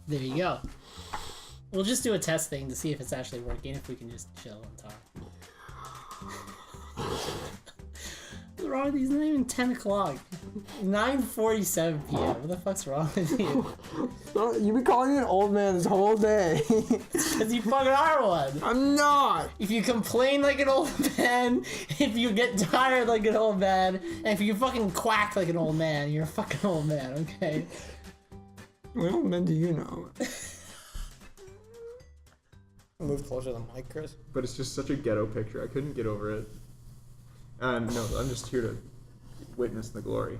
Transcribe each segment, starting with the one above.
There you go. We'll just do a test thing to see if it's actually working, if we can just chill and talk. What's wrong with these? It's not even 10 o'clock. 9:47 p.m. What the fuck's wrong with you? You've been calling me an old man this whole day. Because you fucking are one. I'm not. If you complain like an old man, if you get tired like an old man, and if you fucking quack like an old man, you're a fucking old man, okay? What old men do you know? Move closer to the mic, Chris. But it's just such a ghetto picture. I couldn't get over it. And no, I'm just here to witness the glory.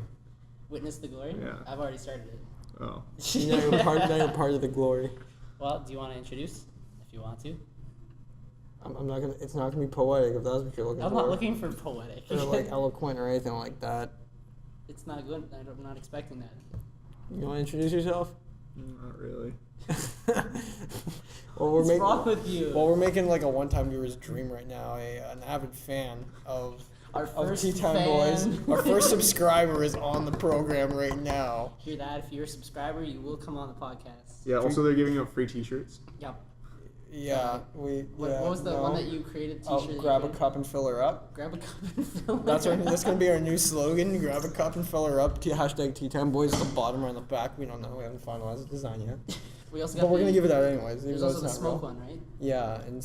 Witness the glory? Yeah. I've already started it. Oh. Now you're part of the glory. Well, do you want to introduce? If you want to. I'm not gonna. It's not gonna be poetic if that's what you're looking for. I'm not looking for poetic. Or like eloquent or anything like that. It's not good. I'm not expecting that. You want to introduce yourself? Not really. Well, What's wrong with you? Well, we're making like a one-time viewer's dream right now. An avid fan of Tea Time Boys. Our first subscriber is on the program right now. Hear that? If you're a subscriber, you will come on the podcast. Yeah, also they're giving out free t-shirts. Yep. Yeah, What was the one that you created? T-shirt. Grab a cup and fill her up. Grab a cup and fill. That's gonna be our new slogan. Grab a cup and fill her up. Hashtag Tea Time Boys at the bottom or on the back. We don't know. We haven't finalized the design yet. We also got but we're gonna give it out anyways. There's also the smoke one, right? Yeah, and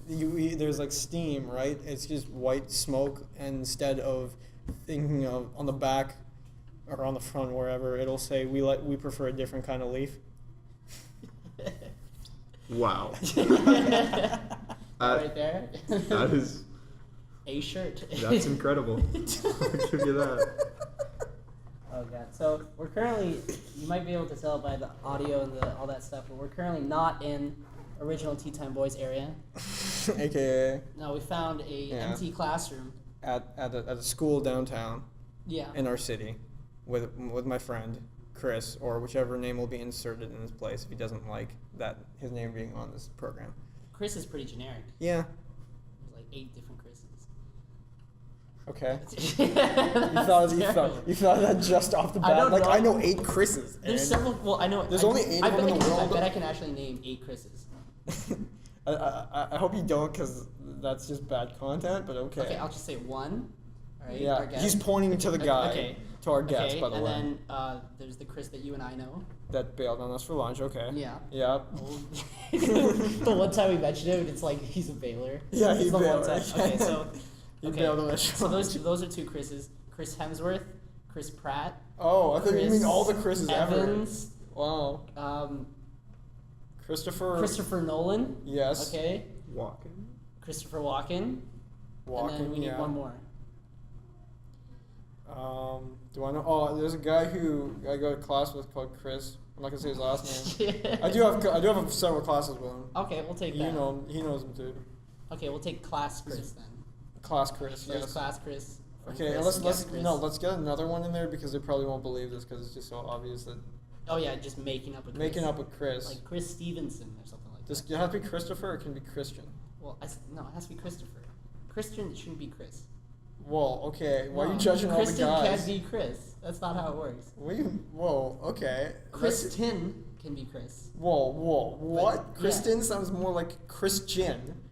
there's like steam, right? It's just white smoke, and instead of thinking of on the back or on the front, wherever, it'll say we prefer a different kind of leaf. Wow. Right there. That is a shirt. That's incredible. I'll give you that. Oh god. So we're currently, you might be able to tell by the audio and all that stuff, but we're currently not in original Tea Time Boys area. AKA. No, we found a empty classroom. At a school downtown. Yeah. In our city, with my friend Chris, or whichever name will be inserted in his place if he doesn't like that his name being on this program. Chris is pretty generic. Yeah. There's like 8 different Chris's. Okay. you thought that just off the bat? I know 8 Chris's. There's several. Well, I know. There's only 8 of them in the world. I bet I can actually name 8 Chris's. I hope you don't, because that's just bad content. But okay. Okay, I'll just say 1. All right. Yeah. He's pointing to the guy. Okay. To our guest, by the way. And then there's the Chris that you and I know. That bailed on us for lunch. Okay. Yeah. Yeah. The one time we mentioned him, it's like he's a bailer. Yeah, he bailed. Okay, so. He bailed on us. So those are 2 Chris's. Chris Hemsworth, Chris Pratt. Oh, I thought you mean all the Chris's Evans, ever. Wow. Christopher Nolan. Yes. Okay. Walken. Christopher Walken. And then we need one more. Do I know? Oh, there's a guy who I go to class with called Chris. I'm not gonna say his last name. I do have several classes with him. Okay, we'll take that. You know him. He knows him too. Okay, we'll take Class Chris then. Class Chris. There's Yes. Class Chris. Okay, Chris, let's get another one in there because they probably won't believe this because it's just so obvious that. Oh yeah, just making up a Chris. Making up a Chris. Like Chris Stevenson or something like that. Does it have to be Christopher or can it be Christian? Well, no, it has to be Christopher. Christian shouldn't be Chris. Whoa, okay. Why are you judging all the guys? Christian can't be Chris. That's not how it works. Whoa, okay. Kristen can be Chris. Whoa, what? But, Kristen sounds more like Christian.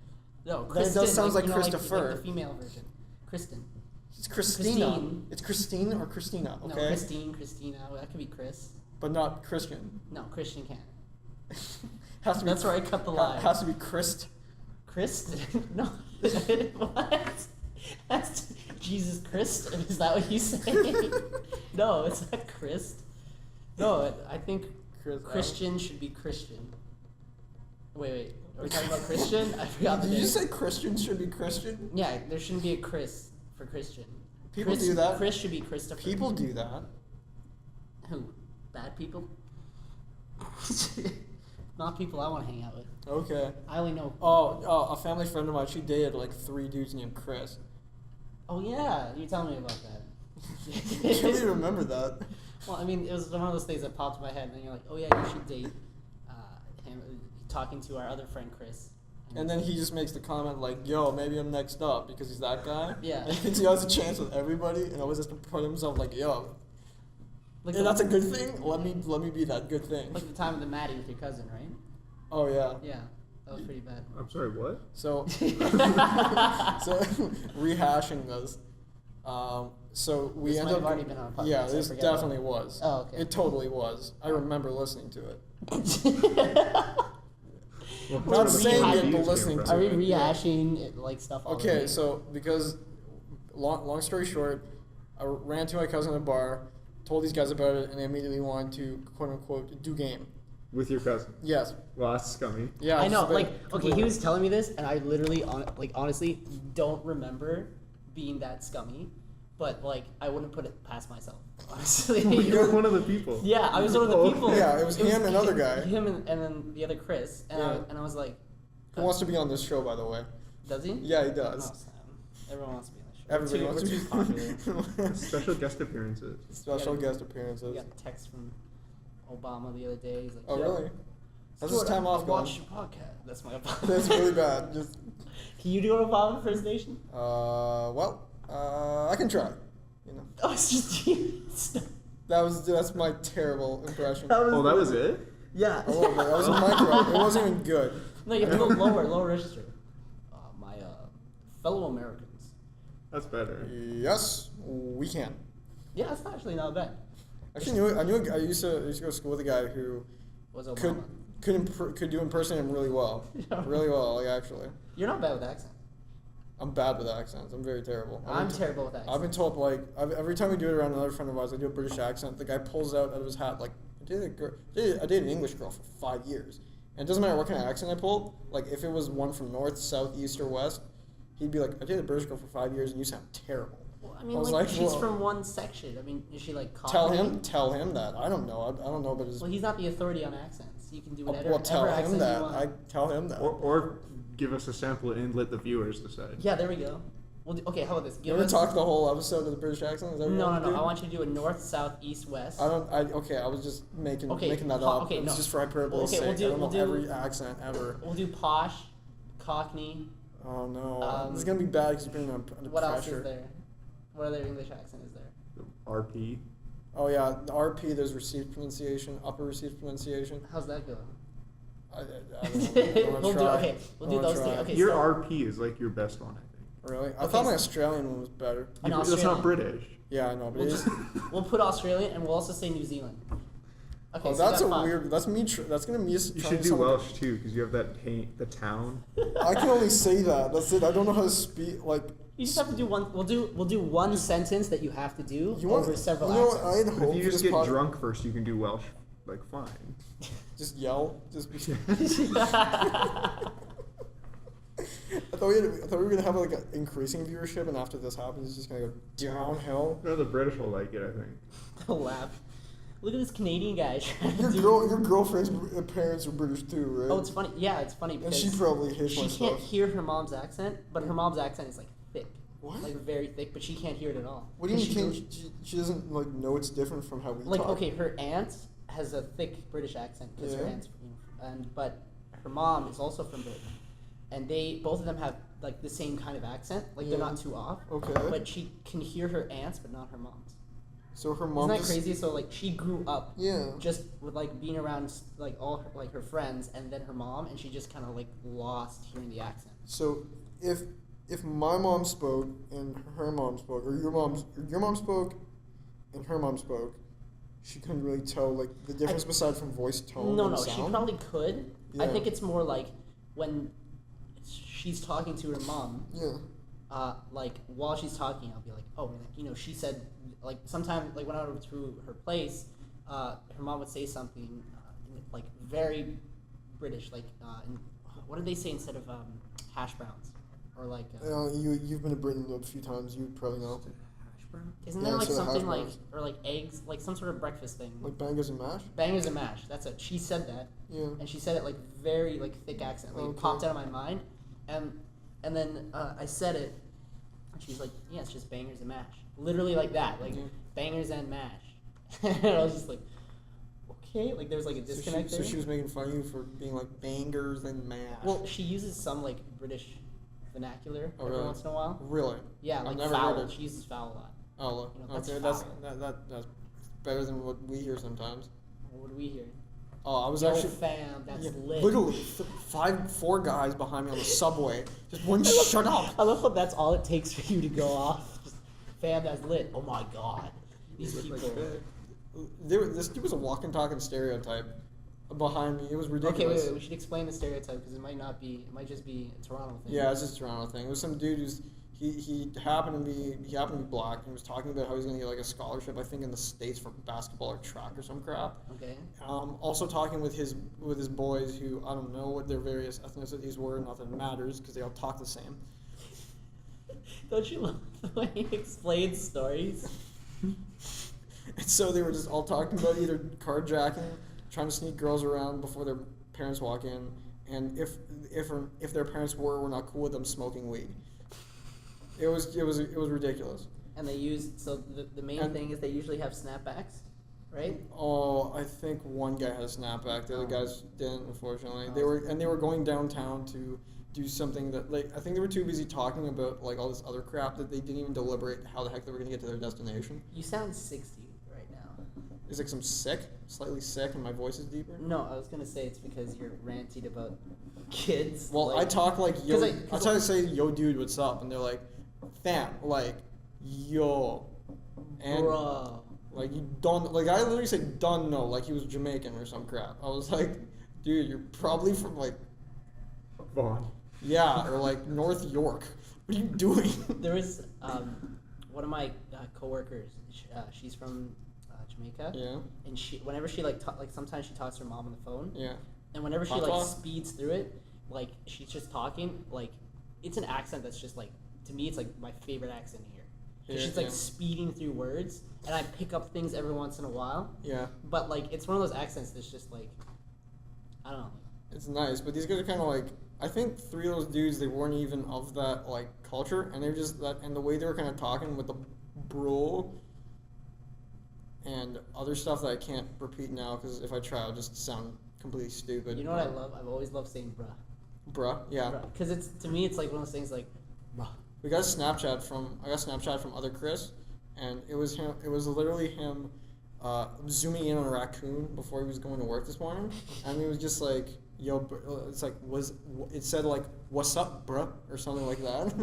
No, Kristen. That does sounds like Christopher. Like the female version. Kristen. It's Christina. It's Christine or Christina, okay? No, Christina. That could be Chris. But not Christian. No, Christian can't. Has to be. That's where I cut the line. Has to be Christ. Christ? No. What? That's Jesus Christ? Is that what you say? No, it's not Christ. No, I think Christian should be Christian. Wait. Are we talking about Christian? I forgot the name. Did you say Christian should be Christian? Yeah, there shouldn't be a Chris for Christian. People do that. Chris should be Christopher. People do that. Who? Bad people? Not people I want to hang out with. Okay. I only know. Oh, a family friend of mine, she dated like 3 dudes named Chris. Oh yeah, you tell me about that. I can't even remember that. Well, I mean, it was one of those things that popped in my head, and then you're like, oh yeah, you should date him. Talking to our other friend Chris. And then he just makes the comment like, yo, maybe I'm next up because he's that guy. Yeah. And he thinks he has a chance with everybody and always has to put himself like, yo. Like Yeah, the, that's a good thing. Let me be that good thing. like the time of the Maddie with your cousin, right? Oh yeah. Yeah, that was pretty bad. I'm sorry, what? So, so rehashing this. So we This ended might have up. already been on a podcast, Yeah, I this forget definitely about was. Oh, okay. It totally was. I remember listening to it. Well, Not that's saying where the it, but views listening came to Are we from. it. rehashing it, like stuff already? Okay, so because long story short, I ran to my cousin at a bar, told these guys about it, and they immediately wanted to quote unquote do game. With your cousin. Yes. Well, that's scummy. Yeah. I know, just like, okay, completely. he was telling me this, and I literally, honestly, don't remember being that scummy, but, like, I wouldn't put it past myself, honestly. You're one of the people. Yeah, I was one of the Oh. people. Yeah, it was him and another guy. Him and then the other Chris, and, Yeah. I was like, Who wants to be on this show, by the way? does he? Yeah, he Oh, does. Sam. Everyone wants to be on the show. Everybody We're wants to too be popular. Special guest appearances. Special Yeah. guest We appearances. got a text from Obama the other day. He's like, Oh, "Yo, really? How's his Stuart, time off I going? watched your podcast." That's my Obama. That's really bad. Just, Can you do an Obama impersonation? I can try. You know, Oh, it's just you. Stop. that's my terrible impression. Oh, that was it? Yeah. A little bit. That was a micro. It wasn't even good. No, you have to go lower register. My fellow Americans. That's better. Yes, we can. Yeah, it's actually not bad. Actually, I knew. I used to go to school with a guy who Was Obama? could do impersonate him really well. Yeah. Really well, like actually. You're not bad with accents. I'm bad with accents. I'm very terrible. I'm terrible with accents. I've been told every time we do it around another friend of ours, I do a British accent. The guy pulls out of his hat like I dated an English girl for 5 years, and it doesn't matter what kind of accent I pulled. Like if it was one from north, south, east, or west, he'd be like, "I dated a British girl for 5 years, and you sound terrible." Well, I mean, I was like, like, she's well- from one section. I mean, is she like Tell Cockney? him that. I don't know. I don't know, but his. Well, he's not the authority on accents. You can do whatever, Well, tell whatever him accent that. you want. I tell him that. Or give us a sample and let the viewers decide. Yeah, there we go. We'll do, okay, how about this? You Give ever us. talk the whole episode of the British accent? Is that what you No, want no, to no. do? I want you to do a north, south, east, west. Okay, I was just making Okay, that po- up. okay, It was no. just for hyperbole Okay, sake. we'll do- I don't we'll know do- every accent ever. We'll do posh, Cockney. Oh no, Um, this is gonna be bad because you're putting me under What pressure. else is there? What other English accent is there? RP. Oh yeah, the RP. There's received pronunciation, upper received pronunciation. How's that go? I don't know. I'm gonna We'll do try. okay. We'll I'm do gonna those three. try. Okay, Your so RP is like your best one, I think. Really? I Okay, thought my so- Australian one was better. An That's not Australian. British. Yeah, I know, but We'll it is. just we'll put Australian and we'll also say New Zealand. Okay, Oh, so that's a you got five. weird. That's me. That's gonna be. You should do Welsh too, because you have the town. I can only say that. That's it. I don't know how to speak. Like You just have to do one. We'll do one sentence that you have to do you want over several You know what? accents. I had But hope if you for just this get pod- drunk first, you can do Welsh, like fine. Just yell. Just. Be, I thought we were gonna have like an increasing viewership, and after this happens, it's just gonna go downhill. No, the British will like it, I think. They'll laugh. Look at this Canadian guy trying to Your do. your girlfriend's parents are British too, right? Oh, it's funny. Yeah, it's funny and because she probably hates she my can't stuff. hear her mom's accent, but her mom's accent is like thick, What? like very thick, but she can't hear it at all. What do you 'Cause mean? she She doesn't like know it's different from how we like talk. okay, her aunt has a thick British accent because her Yeah. aunt's but her mom is also from Britain, and they both of them have like the same kind of accent, like they're Yeah. not too off. Okay. But she can hear her aunt's, but not her mom's. So her mom. Isn't that just, crazy? So like she grew up Yeah. just with like being around like all her, like her friends and then her mom, and she just kind of like lost hearing the accent. So if my mom spoke and her mom spoke, or your mom spoke and her mom spoke, she couldn't really tell like the difference beside from voice tone. No, and no, sound. she probably could. I Yeah. think it's more like when she's talking to her mom. Yeah. Like while she's talking, I'll be like, oh, like, you know, she said, like sometimes, like when I went through her place, her mom would say something like very British, like what did they say instead of hash browns, or like You've been to Britain a few times. You probably know. hash brown? Isn't Yeah, there like instead of hash something like browns. or like eggs, like some sort of breakfast thing? Like bangers and mash. Bangers and mash. That's it. She said that, Yeah. and she said it like very like thick accent. Like Okay. it popped out of my mind, and then I said it, and she's like, "Yeah, it's just bangers and mash." Literally like that, like Yeah. bangers and mash. And I was just like, okay, like there was like a So disconnect she, there. so she was making fun of you for being like bangers and mash. Well, she uses some like British vernacular Oh, every really? once in a while. Really? Yeah, I've like never foul. heard it. She uses foul a lot. Oh, look. You know, that's okay, foul. that's better than what we hear sometimes. What do we hear? Oh, I was Yo, actually fam, that's lit. literally 4 guys behind me on the subway just wouldn't shut up. I love how that's all it takes for you to go off. Just, fam, that's lit. Oh my god. These Look people. like This dude was a walking, talking stereotype behind me. It was ridiculous. Okay, wait. We should explain the stereotype because it might not be. It might just be a Toronto thing. Yeah, it's just a Toronto thing. It was some dude who's he happened to be black and was talking about how he's gonna get like a scholarship, I think in the States for basketball or track or some crap. Okay. Also talking with his boys who I don't know what their various ethnicities were. Not that it matters because they all talk the same. Don't you love the way he explains stories? And so they were just all talking about either carjacking, trying to sneak girls around before their parents walk in, and if their parents were not cool with them smoking weed. It was ridiculous. And they use the main thing is they usually have snapbacks, right? Oh, I think one guy had a snapback. The other guys didn't, unfortunately. They were going downtown to do something that I think they were too busy talking about all this other crap that they didn't even deliberate how the heck they were gonna get to their destination. You sound 60 right now. It's like I'm slightly sick, and my voice is deeper. No, I was gonna say it's because you're ranting about kids. Well, I talk like yo. I Cause try to say yo, dude, what's up, and they're like, fam, yo, and bruh. you don't I literally said don't know like he was Jamaican or some crap. I was like, dude, you're probably from Vaughn. yeah, or North York. What are you doing? There was one of my coworkers. She's from Jamaica. Yeah. And whenever she sometimes she talks to her mom on the phone. Yeah. And whenever she Patois? speeds through it, she's just talking it's an accent that's just to me it's my favorite accent here. She's speeding through words, and I pick up things every once in a while. Yeah. But it's one of those accents that's just I don't know. It's nice, but these guys are kind of I think 3 of those dudes, they weren't even of that culture, and they're just that, and the way they were kind of talking with the bro and other stuff that I can't repeat now because if I try, I'll just sound completely stupid. You know what I love? I've always loved saying bruh. Bruh, yeah. Because to me it's one of those things bruh. I got Snapchat from other Chris, and it was him. It was literally him zooming in on a raccoon before he was going to work this morning, and he was just like, "Yo," it's it said "What's up, bruh?" or something like that.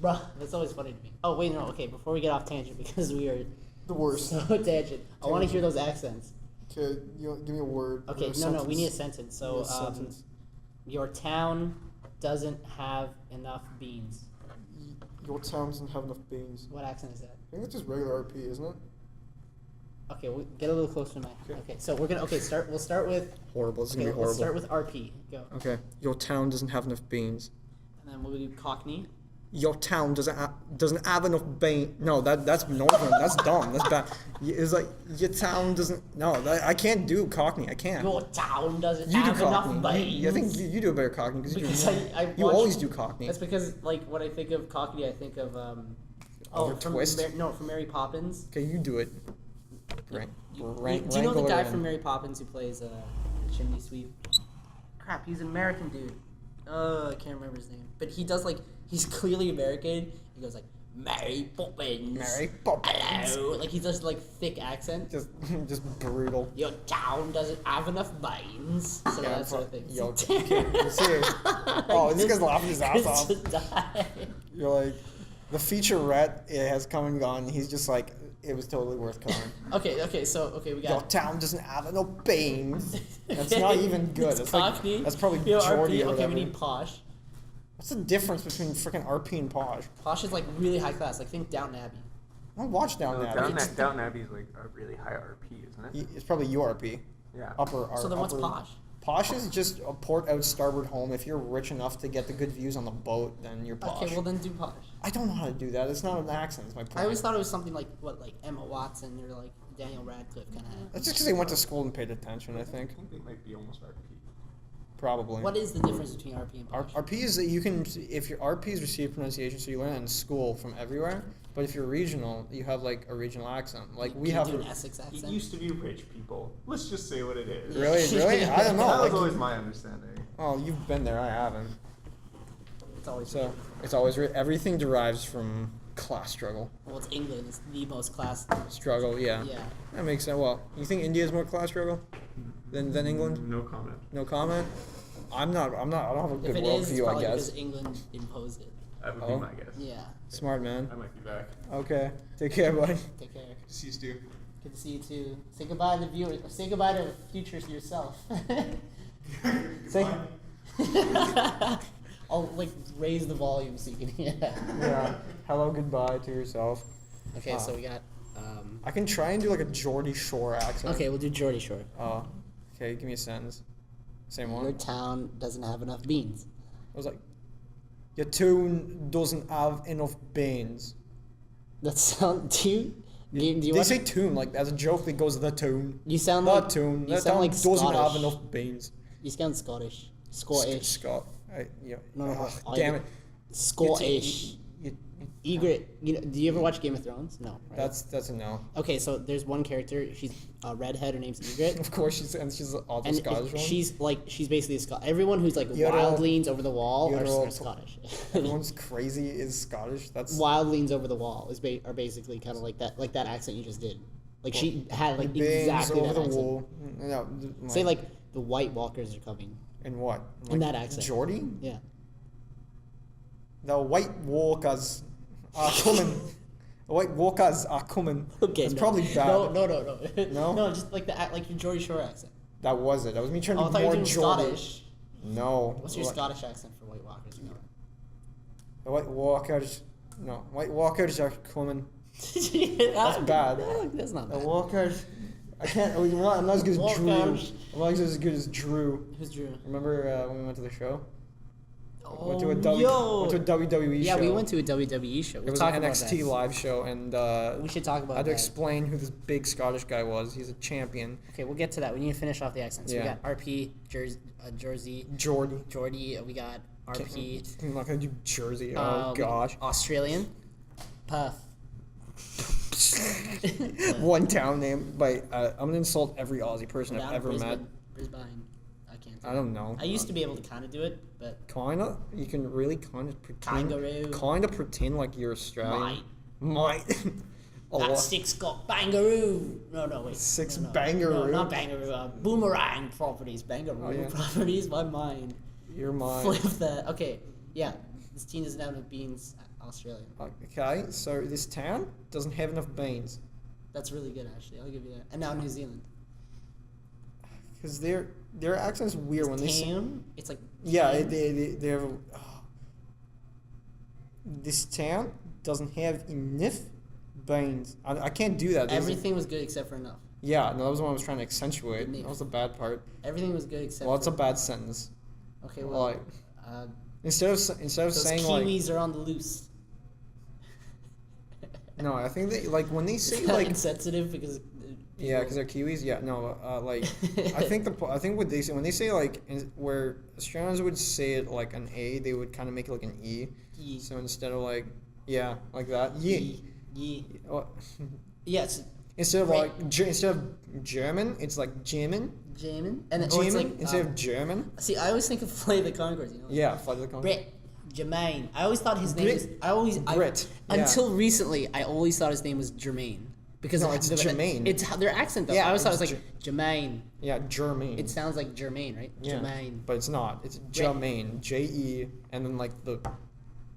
Bruh, that's always funny to me. Oh wait, no, okay. Before we get off tangent, because we are The worst. so tangent, I want to hear those accents. Okay, give me a word. Okay, no, we need a sentence. So, sentence. Your town doesn't have enough beans. Your town doesn't have enough beans. What accent is that? I think it's just regular RP, isn't it? Okay, we'll get a little closer to mine. Okay. Okay, so we'll start with. Horrible. It's Okay, let's start with RP. Go. Okay, your town doesn't have enough beans. And then we'll do Cockney. Your town doesn't have enough beans. No, that's northern. That's dumb. That's bad. It's your town doesn't. No, I can't do Cockney. I can't. Your town doesn't You do have enough Cockney. beans. I think you do a better Cockney Because you always do Cockney. That's because when I think of Cockney, I think of from Twist? from Mary Poppins. Okay, you do it. Right. Do you know the guy from Mary Poppins who plays the chimney sweep? Crap, he's an American dude. I can't remember his name, but he does he's clearly American. He goes Mary Poppins. Mary Poppins. Hello. He does thick accent. Just brutal. Your town doesn't have enough beans. So Yeah, that sort of thing. Yo, you see it? Oh, this guy's laughing his ass off. Just died. You're the featurette has come and gone. He's just it was totally worth coming. Okay, we got. Your town doesn't have no beans. That's not even good. It's Cockney. That's probably Yo, Geordie RP, or okay, whatever. we need Posh. What's the difference between freaking RP and Posh? Posh is really high class. Think Downton Abbey. I don't watch Downton Abbey. Downton Abbey is a really high RP, isn't it? It's probably URP. Yeah. Upper. So then what's Posh? Posh is just a port out starboard home. If you're rich enough to get the good views on the boat, then you're Posh. Okay, well then do Posh. I don't know how to do that. It's not an accent. It's my point. I always thought it was something like Emma Watson or Daniel Radcliffe kind of. That's just because they went to school and paid attention. I think. I think they might be almost RP. Probably. What is the difference between RP and Posh? RP is that you can, if your RP is received pronunciation, so you learn it in school from everywhere. But if you're regional, you have a regional accent. We have an Essex accent. It used to be rich people. Let's just say what it is. Really? I don't know. That was always my understanding. Oh, you've been there. I haven't. It's always So it's always everything derives from class struggle. Well, it's England. It's the most class. Struggle, yeah. Yeah. That makes sense. Well, you think India is more class struggle than England? No comment. No comment. I don't have a If good it is, it's worldview, I probably guess. because England imposed it. That would Oh. be my guess. Yeah. Smart man. I might be back. Okay. Take care, buddy. Take care. See you, Stu. Good to see you too. Say goodbye to the viewers. Say goodbye to future yourself. Say. I'll like raise the volume so you can hear. Yeah. Hello, goodbye to yourself. Okay, so we got. I can try and do like a Geordie Shore accent. Okay, we'll do Geordie Shore. Oh. Okay, give me a sentence. Same one. Your town doesn't have enough beans. I was like, your town doesn't have enough beans. That sound. Do you They want say tune like as a joke. It goes the tune. You sound The like tune. You That sound town like doesn't have Scottish. enough beans. You sound Scottish. Scottish. Scott. Yeah. No, Ugh, damn it. Scottish. You- Egret. You know, do you ever watch Game of Thrones? No. Right? That's a no. Okay, so there's one character. She's a redhead. Her name's Egret. Of course, she's all the And Scottish one. she's basically a Scot. Everyone who's like You're wild all- leans over the wall you're are all- Scottish. Everyone's crazy is Scottish. That's Wild leans over the wall are basically kind of like that accent you just did. Like she had like beans exactly over that the accent. wall. No, Say like the White Walkers are coming. in what? In that accent. Geordie? Yeah. The White Walkers are coming. The White Walkers are coming. Okay. That's no. probably bad. No. No? No, just like like your Geordie Shore accent. That was it. That was me trying Oh, to I be thought you more were doing Geordie. Scottish. No. What's your What- Scottish accent for White Walkers? The White Walkers. No. White Walkers are coming. That's bad. That's not The bad. Walkers. I can't. I'm not as good as Drew. Walkers. I'm not as good as Drew. Who's Drew? Remember when we went to the show? Oh, Went to a yo. WWE Yeah, show. we went to a WWE show. It We'll was talk an about NXT that. live show, and We should talk I about had to that. explain who this big Scottish guy was. He's a champion. Okay, we'll get to that. We need to finish off the accents. So Yeah. we got RP, Jersey, Geordie. Geordie. We got RP. I'm not gonna do Jersey. Oh gosh. Australian. Puff. One town name. By I'm gonna insult every Aussie person Down I've in ever met. Brisbane. I can't. I don't know. I used to be able to kind of do it, but Kinda. You can really kind of pretend. Kangaroo. Kinda pretend like you're Australian. Might. A that lot. six got bangaroo. No, wait. Six no. bangaroo. No, not bangaroo. Boomerang properties. Bangaroo Oh, yeah. properties. My mind. You're mine. Flip that. Okay, yeah. This team doesn't have enough beans. Australian. Okay, so this town doesn't have enough beans. That's really good, actually. I'll give you that. And now New Zealand. Because their accent's weird when they say. Town. It's like. Yeah, town. they have. This town doesn't have enough beans. I can't do that. There's- Everything was good except for enough. Yeah, no, that was what I was trying to accentuate. Enough. That was the bad part. Everything was good except. Well, it's for... a bad sentence. Okay, well. Like Uh, instead of those saying Kiwis are on the loose. like no, I think they like when they say It's not like insensitive because. yeah, because they're Kiwis. Yeah, no, like I think I think what they say when they say like where Australians would say it like an A, they would kind of make it like an E. Ye. So instead of like yeah, like that. Yeah. Ye. What- Yes, Instead of Right. like instead of German, it's like German. German. And it's German like. instead of German. See, I always think of Flight of the Conchords, you know? Yeah, Flight of the Conchords. Brett. Jermaine. I always thought his name Brit- was. Brit, yeah. Until recently, I always thought his name was Jermaine. Because No, it's Jermaine. It's their accent, though. Yeah, I always thought it was it's like Jermaine. Yeah, Germain. It sounds like Jermaine, right? yeah, Jermaine. but it's not. It's Germain. J-E, and then like the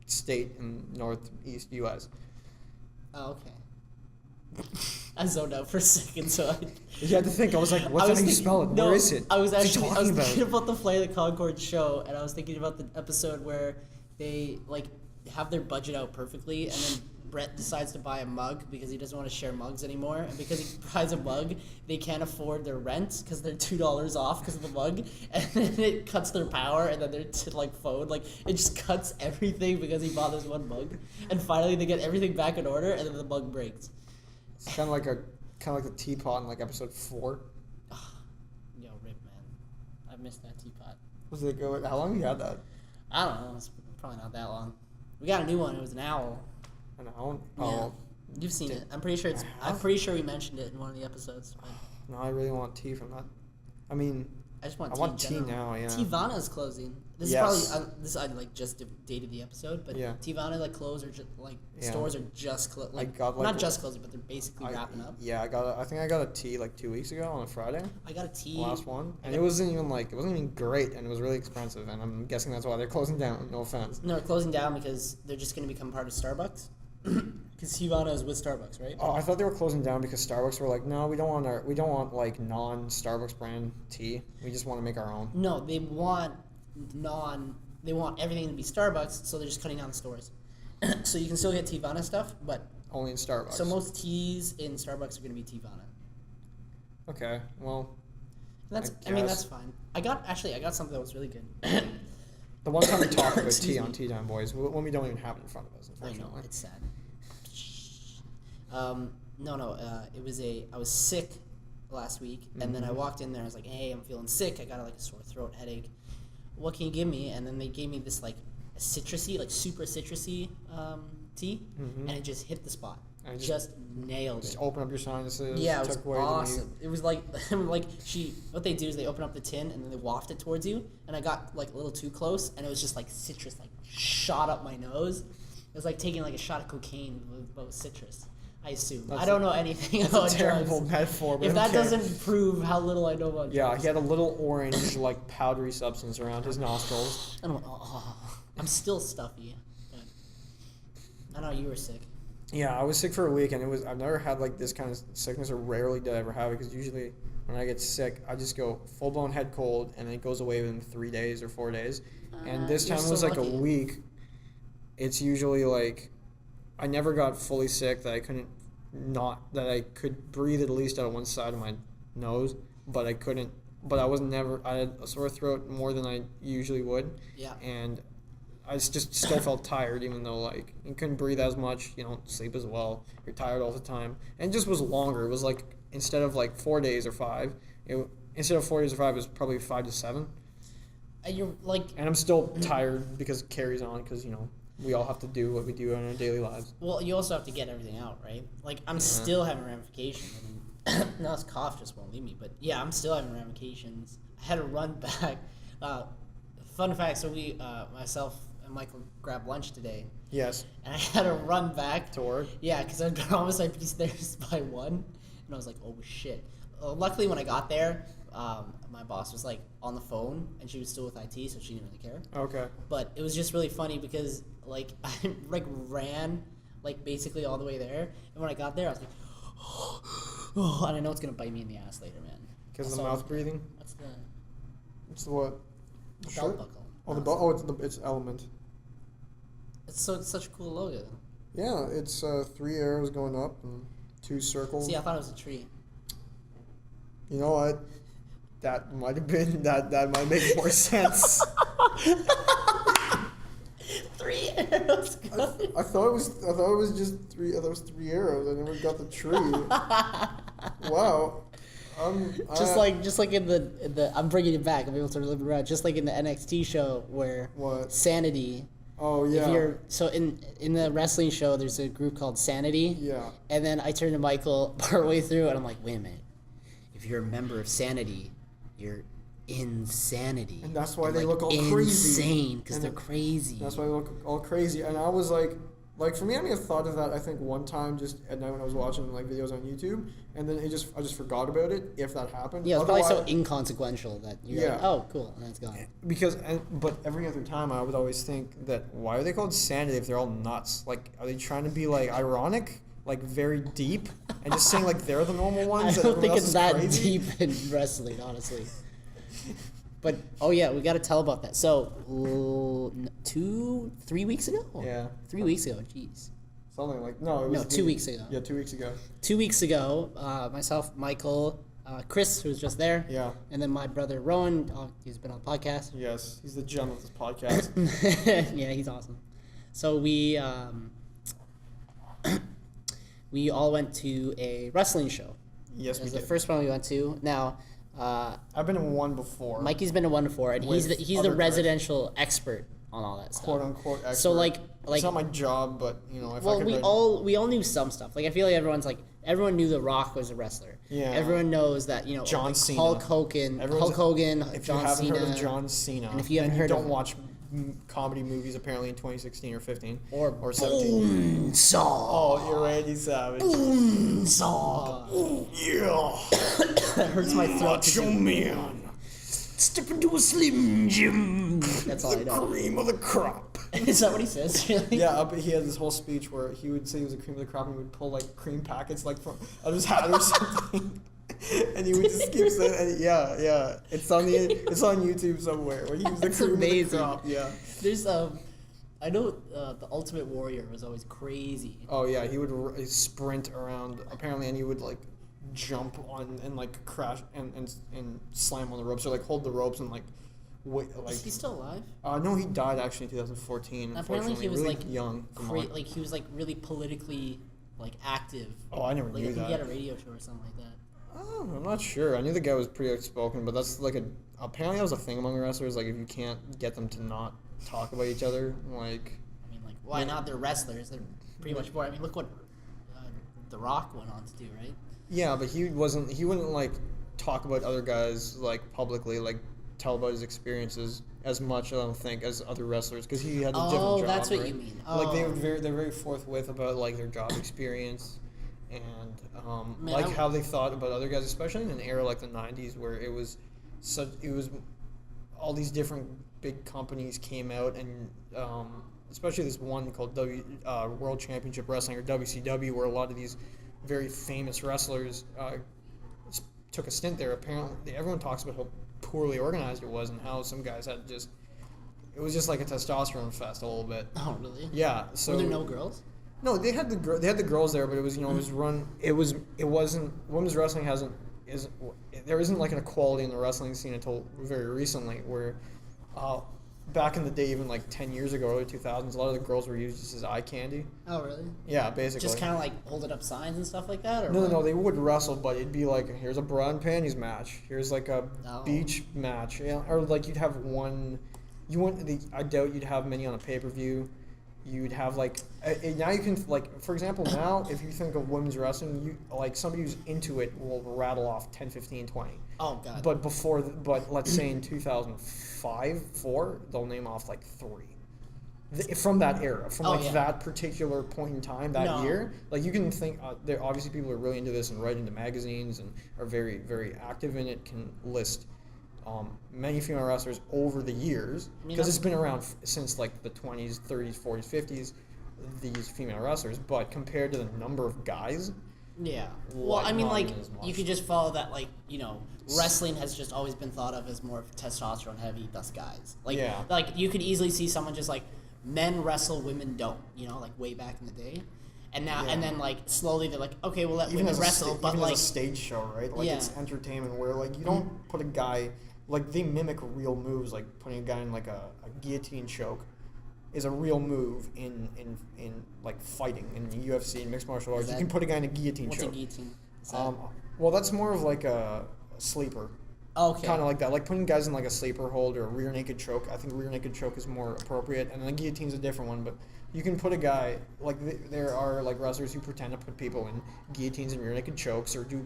state in northeast U.S. Oh, okay. I zoned out for a second, so I. You had to think. I was like, what's how you spell it? No, Where is it? I was What's he actually I was talking about? thinking about the Flight of the Conchords show, and I was thinking about the episode where they like have their budget out perfectly, and then Brett decides to buy a mug because he doesn't want to share mugs anymore, and because he buys a mug, they can't afford their rent because they're $2 off because of the mug, and then it cuts their power, and then their like phone, like it just cuts everything because he bought this one mug, and finally they get everything back in order, and then the mug breaks. It's kind of like the teapot in like episode 4. Yo, rip, man. I missed that teapot. Was it go? How long you had that? I don't know. It's probably not that long. We got a new one. It was an owl. An hour? Yeah. Oh, You've seen it. I'm pretty sure it's. I'm pretty sure we mentioned it in one of the episodes. But no, I really want tea from that. I mean, I just want I tea. want in tea general. now, yeah. Tivana is closing. This Yes. is probably this I like just dated the episode, but Yeah. Tivana like closed or just like Yeah. stores are just like got, like, not just closing, but they're basically wrapping up. Yeah, I think I got a tea like 2 weeks ago on a Friday. I got a tea. Last one, and it wasn't even great, and it was really expensive, and I'm guessing that's why they're closing down. No offense. No, they're closing down because they're just going to become part of Starbucks. Because Tivana is with Starbucks, right? Oh, I thought they were closing down because Starbucks were like, no, we don't want like non-Starbucks brand tea. We just want to make our own. No, they want everything to be Starbucks, so they're just cutting down the stores. So you can still get Tivana stuff, but Only in Starbucks. so most teas in Starbucks are going to be Tivana. Okay, well, That's I I mean guess. that's fine. I got something that was really good. the one time we talk about Excuse tea me. on Tea Time Boys, when we don't even have it in front of us, I know, unfortunately. it's sad. It was I was sick last week, and then I walked in there. I was like, "Hey, I'm feeling sick. I got like a sore throat, headache. What can you give me?" And then they gave me this like a citrusy, like super citrusy tea, and it just hit the spot. And it Just nailed Just it. open up your sinuses. Yeah, it was took away the awesome. It was like what they do is they open up the tin and then they waft it towards you, and I got like a little too close, and it was just like citrus like shot up my nose. It was like taking like a shot of cocaine with citrus. I assume. I don't know anything That's about a terrible drugs. metaphor, but If that okay. doesn't prove how little I know about Yeah, drugs. he had a little orange, like powdery substance around his nostrils. I don't, I'm still stuffy. But I know you were sick. Yeah, I was sick for a week, and I've never had like this kind of sickness, or rarely did I ever have it, because usually when I get sick, I just go full blown head cold, and it goes away within 3 days or 4 days. And this you're time it so was like lucky. a week. It's usually like I never got fully sick that I could breathe at least out of one side of my nose, but I couldn't. But I had a sore throat more than I usually would. Yeah. And I just still felt tired, even though like you couldn't breathe as much, you don't sleep as well, you're tired all the time, and it just was longer. It was like instead of like 4 days or 5, instead of 4 days or 5, it was probably 5 to 7. And you're like, And I'm still tired because it carries on, because we all have to do what we do in our daily lives. well, you also have to get everything out, right? Like I'm still having ramifications. I mean, now this cough just won't leave me, but yeah, I'm still having ramifications. I had to run back. Fun fact: so we, myself and Michael grabbed lunch today, Yes. and I had to run back. To work. Yeah, because I promised I'd be there by 1, and I was like, oh shit. Luckily, when I got there, my boss was like on the phone, and she was still with IT, so she didn't really care. Okay. But it was just really funny because like I like ran like basically all the way there, and when I got there, I was like, oh, and I know it's gonna bite me in the ass later, man. Because of the Also, mouth breathing. What's the It's the what? The belt shirt? buckle? Oh, the No, belt. Oh, it's Element. It's such a cool logo. Yeah, it's 3 arrows going up and 2 circles. See, I thought it was a tree. You know what? That might have been that might make more sense. 3 arrows. I thought it was just 3. There was 3 arrows. I never got the tree. Wow. Just like in the I'm bringing it back. I'm able to live around. Just like in the NXT show where What? Sanity. Oh If yeah. you're so in the wrestling show, there's a group called Sanity. Yeah. And then I turned to Michael partway through, and I'm like, wait a minute. If you're a member of Sanity, you're insanity. And that's why You're, they like, look all crazy. insane because And they're crazy. That's why they look all crazy. And I was like for me, I may have thought of that. I think one time just at night when I was watching like videos on YouTube, and then I just forgot about it. If that happened. Yeah, it's probably so Otherwise- inconsequential that you're like, Yeah. oh, cool, and then it's gone. But every other time I would always think that why are they called sanity if they're all nuts? Like, are they trying to be like ironic, like very deep, and just saying like they're the normal I ones? that don't think everyone it's else that is crazy? deep in wrestling, honestly. But oh yeah, we got to tell about that. So 3 weeks ago. Yeah. 3 weeks ago. Jeez. Something like no, it was 2 weeks ago. Yeah, 2 weeks ago. 2 weeks ago, myself, Michael, Chris, who was just there, Yeah. and then my brother Rowan. He's been on the podcast. Yes, he's the gem of this podcast. Yeah, he's awesome. So we we all went to a wrestling show. Yes, It we was the did. first one we went to. Now, I've been in one before. Mikey's been to one before, and he's With the other residential expert on all that stuff. quote unquote expert. So like it's not my job, but if I well, could we write- all knew some stuff. Like I feel like everyone's like everyone knew The Rock was a wrestler. Yeah. Everyone knows that, you know, John like Cena. Hulk Hogan, If John you haven't Cena, heard of John Cena, and if you haven't then heard don't of- watch comedy movies apparently in 2016 or 15 or 17. Bonesaw. Oh, you're Randy Savage. Bonesaw. Yeah. That hurts my throat. to Macho do. Man. Step into a Slim Jim. That's all I The know. cream of the crop. Is that what he says? Really? Yeah, but he had this whole speech where he would say he was the cream of the crop and he would pull like cream packets like from out of his hat or something. And he would just keep saying, and yeah, it's on YouTube somewhere where he was the That's cream amazing. of the crop. Yeah. There's I know the Ultimate Warrior was always crazy. Oh yeah, he would sprint around apparently, and he would like jump on and like crash and slam on the ropes or like hold the ropes and like wait like. Is he still alive? No, he died actually in 2014. Apparently he was really like young. like he was like really politically like active. Oh, I never Like I knew think he that. had a radio show or something like that. Oh, I'm not sure. I knew the guy was pretty outspoken, but that's like apparently that was a thing among wrestlers. Like if you can't get them to not talk about each other, like. I mean, like why not? They're wrestlers. They're pretty much boring. I mean, look what The Rock went on to do, right? Yeah, but he wouldn't like talk about other guys like publicly, like tell about his experiences as much, I don't think, as other wrestlers because he had a different job. Oh, that's what right? you mean. Like Oh. they're very forthwith about like their job experience and Man, like how they thought about other guys, especially in an era like the '90s where it was all these different big companies came out and especially this one called World Championship Wrestling or WCW where a lot of these very famous wrestlers took a stint there. Apparently, everyone talks about how poorly organized it was and how some guys had it was just like a testosterone fest a little bit. Oh, really? Yeah. So Were there no girls? No, they had the girls there, but it was it was run. It wasn't women's wrestling there isn't like an equality in the wrestling scene until very recently where. Back in the day, even like 10 years ago, early 2000s, a lot of the girls were used just as eye candy. Oh, really? Yeah, basically. Just kind of like holding up signs and stuff like that, or No, what? they would wrestle, but it'd be like, here's a bra and panties match. Here's like a Oh. beach match. Yeah, or like you'd have one. I doubt you'd have many on a pay-per-view. You'd have like now you can like for example now if you think of women's wrestling you like somebody who's into it will rattle off 10, 15, 20. Oh god. But but let's say in 2005, 4, they'll name off like 3. From that era, from that particular point in time, that year, like you can think there obviously people are really into this and write into magazines and are very, very active in it. Can list many female wrestlers over the years because it's been around since like the 20s, 30s, 40s, 50s. These female wrestlers, but compared to the number of guys, yeah. Well, I mean, not like even as much. you could just follow that, like wrestling has just always been thought of as more testosterone heavy, thus guys. Like, like you could easily see someone just like men wrestle, women don't. Like way back in the day. And now, and then, like, slowly they're like, okay, we'll let women wrestle, but, even like... as a stage show, right? Like, it's entertainment where, like, you don't put a guy... Like, they mimic real moves, like putting a guy in, like, a guillotine choke is a real move in like, fighting, in UFC, in mixed martial arts. You can put a guy in a guillotine choke. What's a guillotine? Well, that's more of, like, a sleeper. Okay. Kind of like that. Like, putting guys in, like, a sleeper hold or a rear naked choke. I think rear naked choke is more appropriate, and then guillotine's a different one, but... You can put a guy, like, there are, like, wrestlers who pretend to put people in guillotines and rear naked chokes or do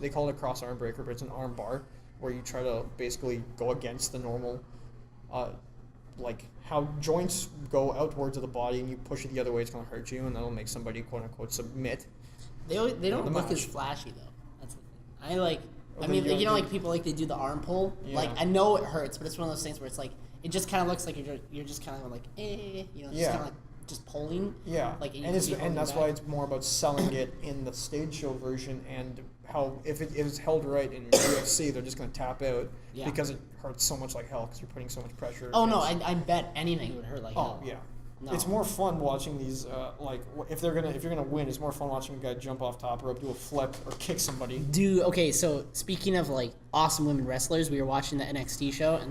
they call it a cross arm breaker, but it's an arm bar where you try to basically go against the normal, like, how joints go outwards of the body and you push it the other way, it's going to hurt you and that'll make somebody, quote unquote, submit. They don't look as flashy, though. That's the thing. I mean, like, people, like, they do the arm pull. Yeah. Like, I know it hurts, but it's one of those things where it's, like, it just kind of looks like you're just kind of like, just kind of like, just polling. Yeah, like, and that's why it's more about selling it in the stage show version and how if it is held right in UFC, they're just going to tap out because it hurts so much like hell because you're putting so much pressure. Oh no, I bet anything would hurt like hell. Oh yeah. No. It's more fun watching these like if you're gonna win, it's more fun watching a guy jump off top rope, do a flip, or kick somebody. Dude, okay, so speaking of like awesome women wrestlers, we were watching the NXT show and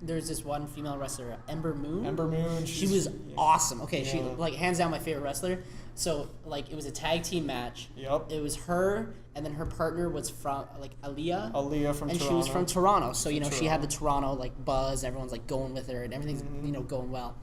there's this one female wrestler, Ember Moon. Ember Moon. She was awesome. Okay, she like hands down my favorite wrestler. So like it was a tag team match. Yep. It was her, and then her partner was from like Aaliyah. Aaliyah from and Toronto. She was from Toronto. So she had the Toronto like buzz. Everyone's like going with her, and everything's going well.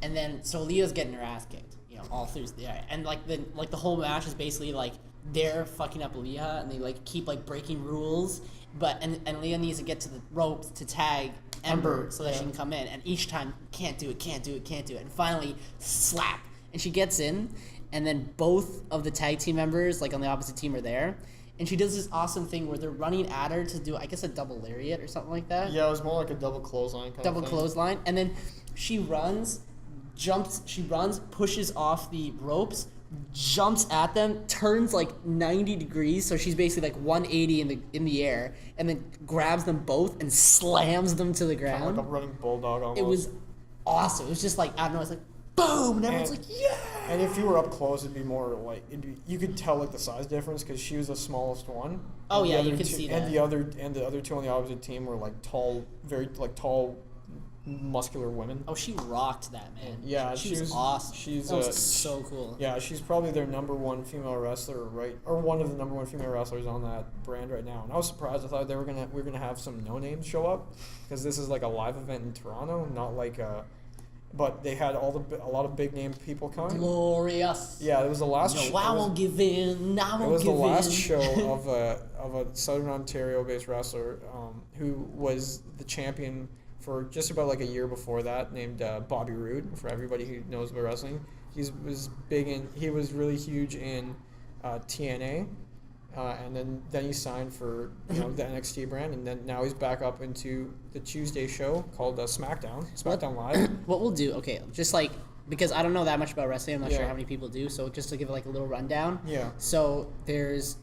And then so Aaliyah's getting her ass kicked. all through yeah, and like the whole match is basically like they're fucking up Leah, and they like keep like breaking rules, and Leah needs to get to the ropes to tag Ember so that she can come in, and each time can't do it, and finally slap, and she gets in, and then both of the tag team members like on the opposite team are there. And she does this awesome thing where they're running at her to do, I guess, a double lariat or something like that. Yeah, it was more like a double clothesline kind Double of thing. clothesline. And then she runs, pushes off the ropes, jumps at them, turns like 90 degrees. So she's basically like 180 in the air, and then grabs them both and slams them to the Kind ground. of like a running bulldog almost. It was awesome. It was just like, I don't know, it's like, boom! And everyone's like, yeah! And if you were up close, it'd be more like you could tell like the size difference because she was the smallest one. Oh, And the yeah, other you could two, see and that. the other two on the opposite team were like tall, very like tall, muscular women. Oh, she rocked that, man. Yeah, she was awesome. That was so cool. Yeah, she's probably their number one female wrestler, right? Or one of the number one female wrestlers on that brand right now. And I was surprised. I thought we were gonna have some no names show up because this is like a live event in Toronto, not like a. But they had a lot of big name people coming. Glorious. Yeah, it was the last. No, I won't give in. I won't give in. It was the last show of a Southern Ontario based wrestler who was the champion for just about like a year before that, named Bobby Roode. For everybody who knows about wrestling, he was really huge in TNA. And then he signed for the NXT brand, and then now he's back up into the Tuesday show called SmackDown Live. What we'll do, okay, just like, because I don't know that much about wrestling, I'm not sure Yeah. how many people do, so just to give like a little rundown. Yeah. So there's,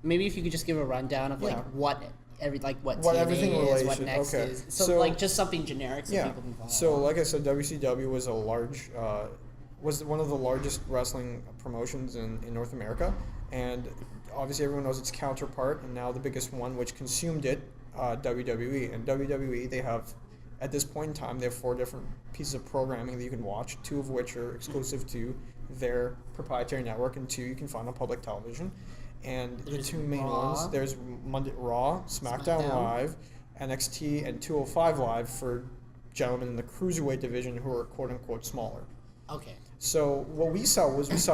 maybe if you could just give a rundown of like Yeah. what What TNA everything is, relation, what Next okay. is. So, So- like just something generic so Yeah. people can follow. So like I said, WCW was was one of the largest wrestling promotions in North America, and obviously everyone knows its counterpart, and now the biggest one which consumed it, WWE. And WWE, they have, at this point in time, they have 4 different pieces of programming that you can watch, 2 of which are exclusive to their proprietary network, and 2 you can find on public television. And the There's 2 main Raw. ones, there's Monday Raw, SmackDown Live, NXT, and 205 Live for gentlemen in the cruiserweight division who are quote unquote smaller. Okay. So what we saw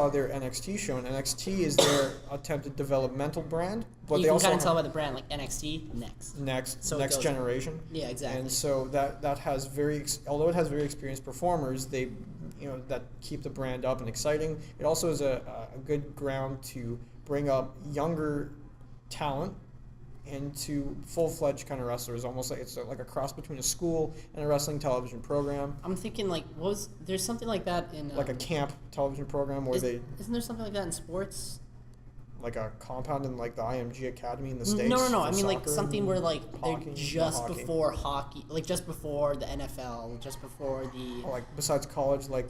their NXT show, and NXT is their attempted developmental brand, but You they can also kind of tell by have the brand, like NXT, Next. next So it goes- generation. Yeah, exactly. And so that has although it has very experienced performers, they that keep the brand up and exciting. It also is a good ground to bring up younger talent into full-fledged kind of wrestlers, almost like it's like a cross between a school and a wrestling television program, I'm thinking like, there's something like that in... like a camp television program where isn't there something like that in sports? like a compound in like the IMG Academy in the States. No. for I mean like soccer something where like hockey, they're not just hockey. before hockey, like just before the NFL, just before the Or, like besides college, like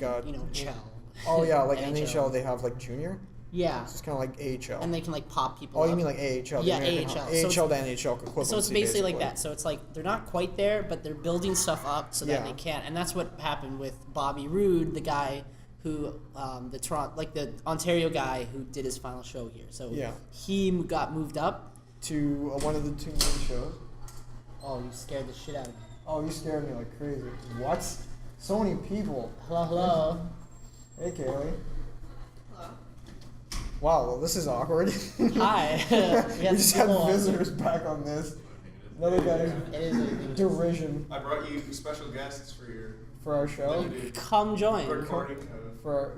Chell. Oh yeah, like NHL, they have like junior. Yeah, It's just kind of like AHL. and they can like pop people. Oh, up. you mean like AHL? Yeah, the American AHL. Ho- So AHL to NHL equivalency. So it's basically like that. So it's like they're not quite there, but they're building stuff up so that Yeah. they can. And that's what happened with Bobby Roode, the guy who the Ontario guy who did his final show here. So Yeah. he got moved up. To one of the 2 main shows. Oh, you scared the shit out of me. Oh, you scared me like crazy. What? So many people. Hello. Hey, Kaylee. Wow, well, this is awkward. Hi. we just had people on. visitors back on this. Another guy's It is. derision I brought you special guests for our show. Come join. recording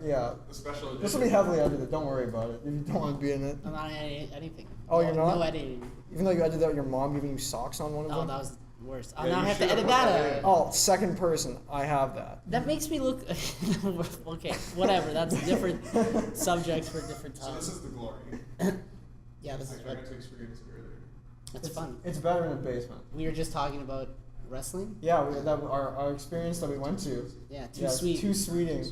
Yeah. a special edition. This will be heavily edited. Don't worry about it. If you don't want to be in it. I'm not editing anything. Oh, you're not? No editing. Even though you edited out your mom giving you socks on one of Oh, them. that was worse. Oh, Yeah, now I you have to should've edit put that that out. in. Oh, second person. I have that. That makes me look. Okay, whatever. That's different subjects for different So times. this is the glory. Yeah, this is I what. got to experience it earlier. That's fun. It's better in the basement. We were just talking about wrestling. Yeah, our experience that we went to. Yeah, too Yeah, it's sweet. Too sweeting.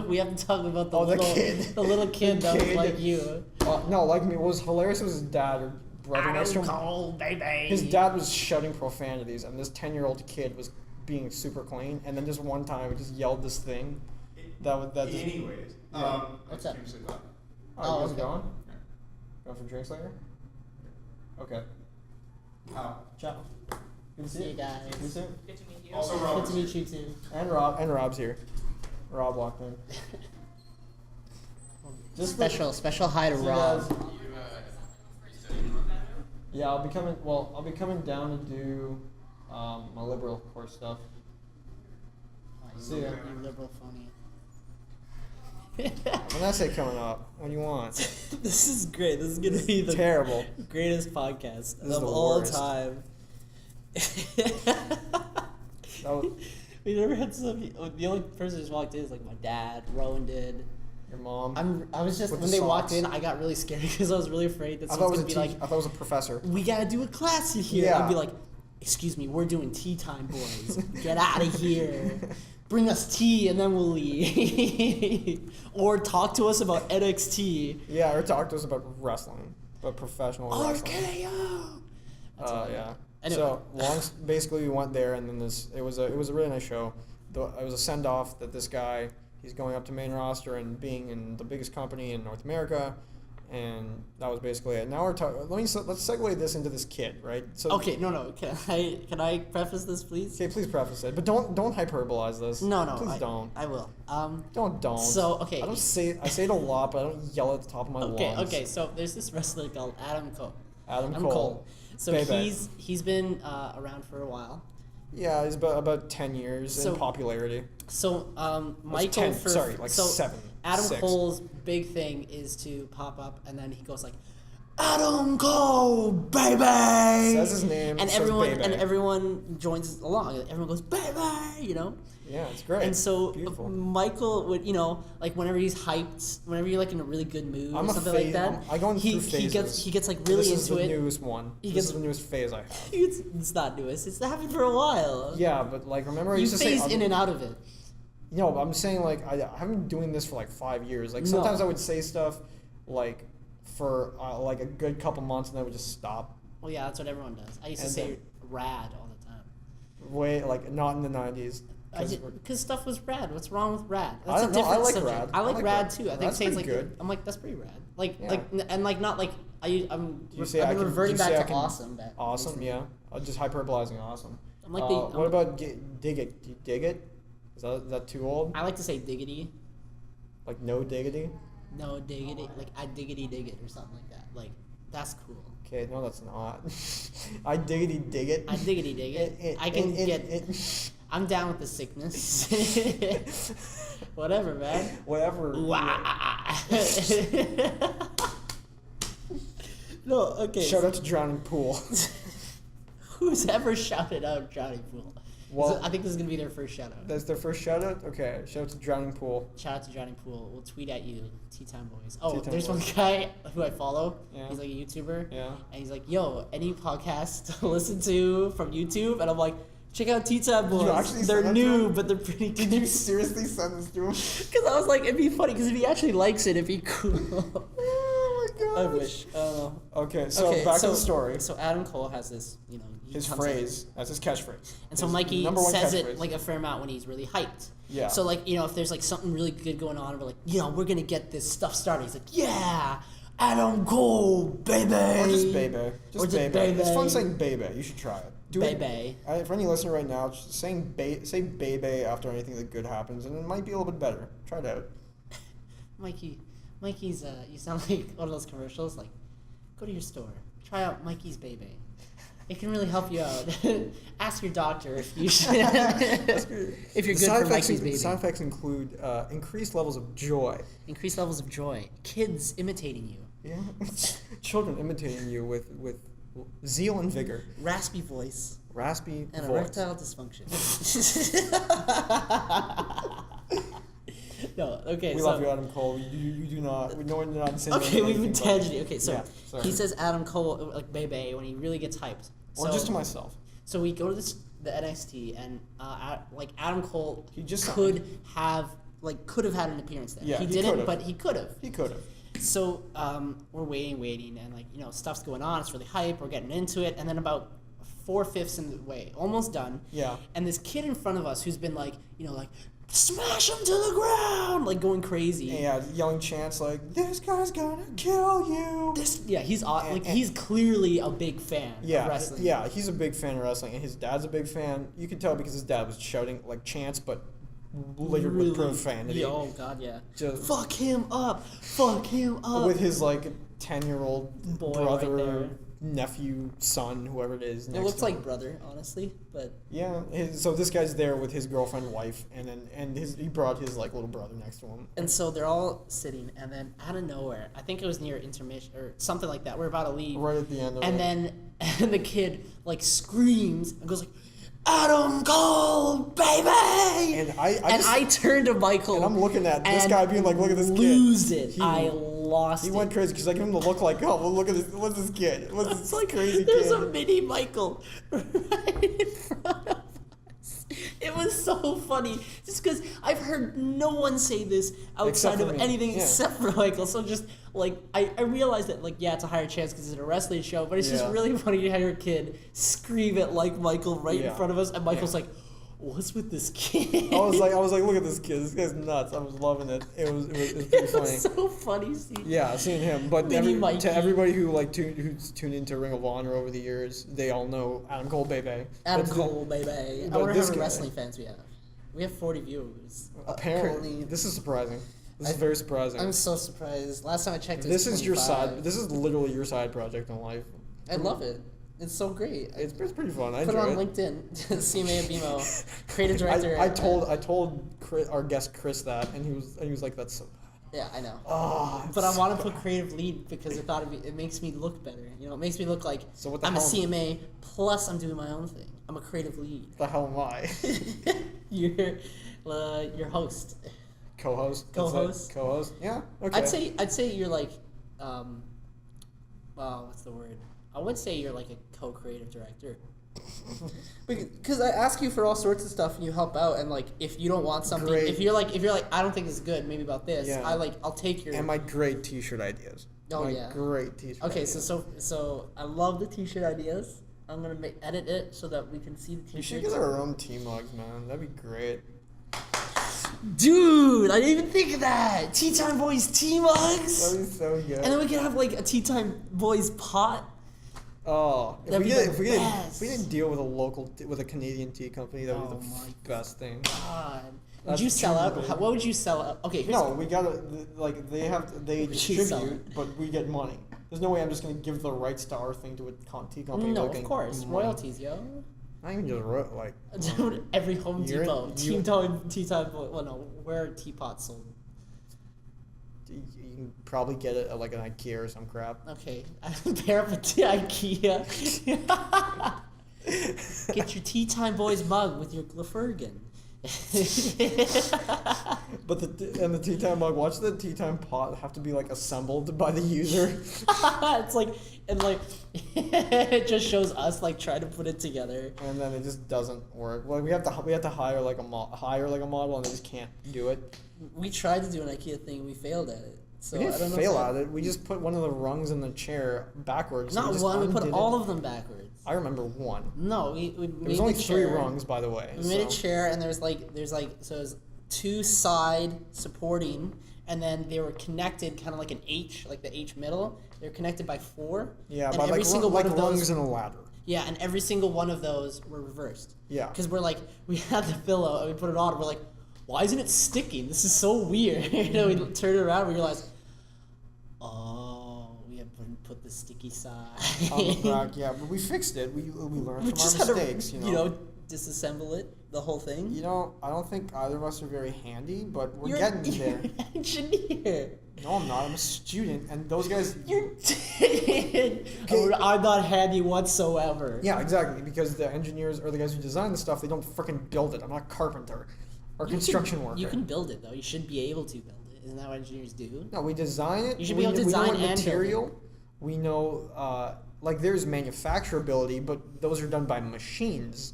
We have to talk about the Oh, the little kid. the little kid The that was kid. like you. No, like me. What was hilarious was his dad or brother next to him. cold, baby. His dad was shouting profanities, and this 10-year-old kid was being super clean. And then just one time, he just yelled this thing. That just. Anyways, Yeah. What's I up? just finished it. Oh, you guys okay. going? Going for drinks later? Okay. How? Ciao. Good to see See you guys. See you soon. Good to meet you. Also, Good Robert. to meet you too. And Rob's here. Rob walked in. Just Special hi to so you Rob. guys- Yeah, I'll be coming. Well, I'll be coming down to do my liberal course stuff. See ya. You liberal phony. When I say coming up, what do you want? This is great. This is gonna be the Terrible. greatest podcast This is of the all worst. time. That was, We never had some. The only person who just walked in is like my dad. Rowan did. your mom. I was just With when the they walked socks. in, I got really scared because I was really afraid that I thought it someone's was gonna a be I like, thought it was a professor. "We gotta do a class in here." Yeah. I'd be like, "Excuse me, we're doing tea time, boys. Get out of here. Bring us tea and then we'll leave." Or talk to us about NXT. Yeah, or talk to us about wrestling, but professional wrestling. RKO. That's all I Yeah. got. Anyway. So basically we went there, and then it was a really nice show. It was a send off that this guy, he's going up to main roster and being in the biggest company in North America, and that was basically it. Now we're talking. Let's segue this into this kid, right? So Okay, no. Can I preface this, please? Okay, please preface it, but don't hyperbolize this. No, please don't. I will. Don't. So, okay. I say it a lot, but I don't yell at the top of my lungs. Okay. So there's this wrestler called Adam Cole. Adam Cole. So Bebe. he's been around for a while. Yeah, he's about 10 years So- in popularity. So Michael 10, for sorry, like so 7, Adam 6. Cole's big thing is to pop up and then he goes like, Adam Cole, baby. Says his name, and says everyone baby. everyone joins along. Everyone goes baby, you know. Yeah, it's great. And so Beautiful. Michael would, like whenever he's hyped, whenever you're like in a really good mood I'm or a something like phase- that, I go he through phases. he gets like really this is into the it. newest one. He This gets- is the newest phase I have. It's not newest. It's happened for a while. Yeah, but like remember I You used to say phase in and out of it. No, but I'm saying like I haven't been doing this for like 5 years. Like No. sometimes I would say stuff like for like a good couple months and then I would just stop. Well, yeah, that's what everyone does. I used to And say then- rad all the time. Way like not in the 90s. Because stuff was rad. What's wrong with rad? I That's don't a know. I different like subject. rad. I like rad rad. too. I think That's saying pretty like good. I'm like that's pretty rad. Like Yeah. like not like I'm Do you say I've I been can, reverting do you back say I to can, awesome. Back Awesome, recently. yeah. Just hyperbolizing awesome. I'm like what about dig it? Do you dig it? Is that too old? I like to say diggity. Like no diggity? No diggity. Like I diggity dig it or something like that. Like that's cool. Okay, no, that's not. I diggity dig it. I diggity dig it. I can get. I'm down with the sickness. Whatever, man. Whatever. No, okay. Shout out to Drowning Pool. Who's ever shouted out Drowning Pool? Well- I think this is gonna be their first shout out. That's their first shout out? Okay, shout out to Drowning Pool. Shout out to Drowning Pool. We'll tweet at you, Tea Time Boys. Oh, Tea Time there's Boys. one guy who I follow. Yeah. He's like a YouTuber. Yeah. And he's like, yo, any podcast to listen to from YouTube? And I'm like, check out Tea Time Boys. you actually They're send that to new, him? but they're pretty good. Did you seriously send this to him? Because I was like, it'd be funny, because if he actually likes it, it'd be cool. Oh my I gosh. wish. I don't know. Okay, so back to the story. So Adam Cole has this, he His comes phrase. That's his catchphrase. and so His Mikey number one says it catchphrase. like a fair amount when he's really hyped. Yeah. So like, if there's like something really good going on, we're like, we're gonna get this stuff started. He's like, yeah, Adam Cole, baby. Or just baby. Or Just just baby. baby. It's fun saying baby. You should try it. Do it. Baby. For any listener right now, just say baby after anything that good happens, and it might be a little bit better. Try it out. Mikey's, you sound like one of those commercials, like, go to your store, try out Mikey's Baby. It can really help you out. Ask your doctor if you should, if you're good for Mikey's Baby. Side effects include increased levels of joy. Increased levels of joy. Kids imitating you. Yeah. Children imitating you with zeal and vigor. Raspy voice. Raspy And voice. erectile dysfunction. No, okay. We so, love you, Adam Cole. You do not. We know we're not insinuating Okay, we've been anything, but- tangenting. Okay, so Yeah, sorry. he says Adam Cole, like Bebe, when he really gets hyped. Or So- just to myself. So we go to the NXT, and like Adam Cole He just could have had an appearance there. Yeah, he he didn't, could've. but he could have. He could have. So we're waiting, and like stuff's going on. It's really hype. We're getting into it, and then about 4/5 in the way, almost done. Yeah. And this kid in front of us who's been like smash him to the ground, like going crazy. Yeah, yelling chants like, "This guy's gonna kill you." He's clearly a big fan Yeah, of wrestling. yeah, he's a big fan of wrestling, and his dad's a big fan. You could tell because his dad was shouting like chants, but littered with profanity. Yeah, oh god, yeah. Just Fuck him up. Fuck him up. with his like 10-year-old Boy brother, right there. nephew, son, whoever it is. It next looks to him. like brother, honestly, but Yeah, so this guy's there with his girlfriend, wife, and he brought his like little brother next to him. and so they're all sitting, and then out of nowhere, I think it was near intermission or something like that. We're about to leave, Right at the end of and it. then and the kid like screams and goes like, "Adam Cole, baby!" And I turned to Michael, and I'm looking at this and guy being like, "Look at this kid." lose it. He- I lost He it. went crazy because I give him the look like, "Oh, well, look at this. What's this kid? What's It's this like crazy there's kid?" a mini Michael right in front of us. It was so funny, just because I've heard no one say this outside Except of for me, anything yeah. except for Michael. So just like I realized that like yeah, it's a higher chance because it's a wrestling show, but it's just Yeah. really funny to hear a kid scream it like Michael right in Yeah. front of us, and Michael's Yeah. like, "What's with this kid?" I was like, look at this kid. This guy's nuts. I was loving it. It was pretty it funny. was so funny seeing. Yeah, seeing him. But Mini Mikey. to everybody who like who's tuned into Ring of Honor over the years, they all know Adam Cole, baby. Adam But Cole, baby. I but wonder how this many guy- wrestling fans we have. We have 40 viewers. Apparently, this is surprising. This is very surprising. I'm so surprised. Last time I checked, it This was is your 25. side. This is literally your side project in life. I love it. It's so great. It's pretty fun. I Put it enjoy on it. LinkedIn. CMA Abimo, creative director. I told our guest Chris that, and he was like, "That's so." Yeah, I know. Oh, But I want to put creative lead because I thought it makes me look better. You know, it makes me look like So what the I'm a hell- CMA plus I'm doing my own thing. I'm a creative lead. the hell am I? Your host. Co-host. That's Co-host? it? Co-host. Yeah. Okay. I'd say you're like, what's the word? I would say you're like a co-creative director. Because I ask you for all sorts of stuff and you help out, and like if you don't want something, Great. if you're like I don't think it's good, maybe about this, Yeah. I'll take your. And my great T-shirt ideas. Oh, my yeah. Great T-shirt. Okay, ideas. so I love the t-shirt ideas. I'm gonna edit it so that we can see the We should t-shirts. get our own tea mugs, man. That'd be great. Dude, I didn't even think of that. Tea Time Boys tea mugs. That'd be so good. And then we could have like a Tea Time Boys pot. Oh, That'd be the if we best. didn't deal with with a Canadian tea company, that would Oh be my the best thing. God. Would That's you sell out? true, What would you sell out? Okay, here's No, we gotta like they We should sell distribute, but we get money. There's no way I'm just gonna give the rights to our thing to a tea company. No, looking of course. money. Royalties, yo. Not even just like. Dude, every Home You're- Depot, you- Tea Time Boy. Well, no, where are teapots sold? You can probably get it at like an IKEA or some crap. Okay, pair up to IKEA. Get your Tea Time Boys mug with your Glenfiddich. But the tea time mug, watch the tea time pot have to be like assembled by the user. It's like it just shows us like trying to put it together. And then it just doesn't work. Well, we have to hire like a model, and they just can't do it. We tried to do an IKEA thing, we failed at it. So We I didn't don't know. fail if at it. We just put one of the rungs in the chair backwards. Not just one. We put undid all it. of them backwards. I remember one. No, we There made was only the 3 chair. rungs, by the way. We made a so- chair, and there's two side supporting, and then they were connected kind of like an H, like the H middle. They're connected by 4. Yeah, and by every like, single like one of rungs those. in a ladder. Yeah, and every single one of those were reversed. Yeah. Because we had the pillow, and we put it on, and we're like, why isn't it sticking? This is so weird. You know, we turned it around, and we realized, oh, we have put the sticky side. On the back, yeah, but we fixed it. We learned We from just our had mistakes. to, You know. disassemble it, the whole thing. You know, I don't think either of us are very handy, but we're You're getting you're there. an engineer. No, I'm not. I'm a student, and those guys. You did. Okay. I'm not handy whatsoever. Yeah, exactly. Because the engineers or the guys who design the stuff, they don't freaking build it. I'm not a carpenter or You construction can, worker. You can build it though. You should be able to build it. Isn't that what engineers do? No, we design it. You should be able to we know design what and build material. We know, like there's manufacturability, but those are done by machines,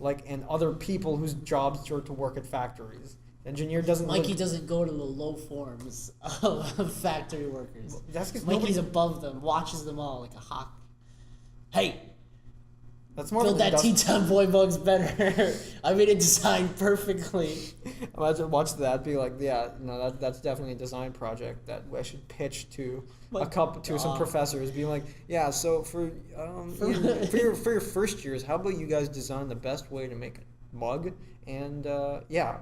like and other people whose jobs are to work at factories. Engineer doesn't. Mikey live- doesn't go to the low forms of factory workers. That's 'cause Mikey's nobody- above them, watches them all like a hawk. Hey, That's more build of an that Tea industri- Time Boy mugs better. I made it designed perfectly. Imagine watch that be like, yeah, no, that's definitely a design project that I should pitch to My to some God. professors, being like, yeah, so for your first years, how about you guys design the best way to make mug, and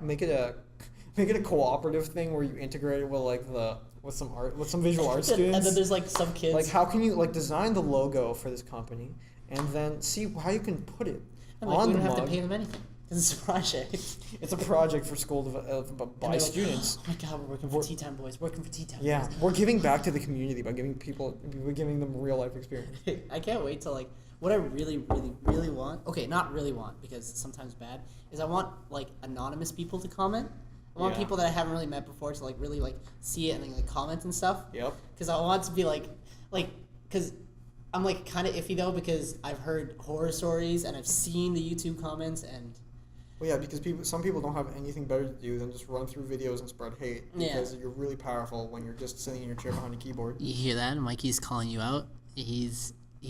make it a cooperative thing where you integrate it with some visual art students. And then there's like some kids. Like, how can you like design the logo for this company, and then see how you can put it and like, on we the don't mug. have to pay them anything. It's a project. It's a project for school by Like, students. oh my God, we're working for Tea Time Boys. Working for Tea Time Yeah, Boys. we're giving back to the community by giving them real life experience. I can't wait to like what I really, really, really want. Okay, not really want because it's sometimes bad. Is I want like anonymous people to comment. I want Yeah. people that I haven't really met before to like really like see it and then like comment and stuff. Yep. Because I want to be like, because I'm like kind of iffy though because I've heard horror stories and I've seen the YouTube comments and. Well, yeah, because some people don't have anything better to do than just run through videos and spread hate. Because you're really powerful when you're just sitting in your chair behind a keyboard. You hear that? Mikey's calling you out. He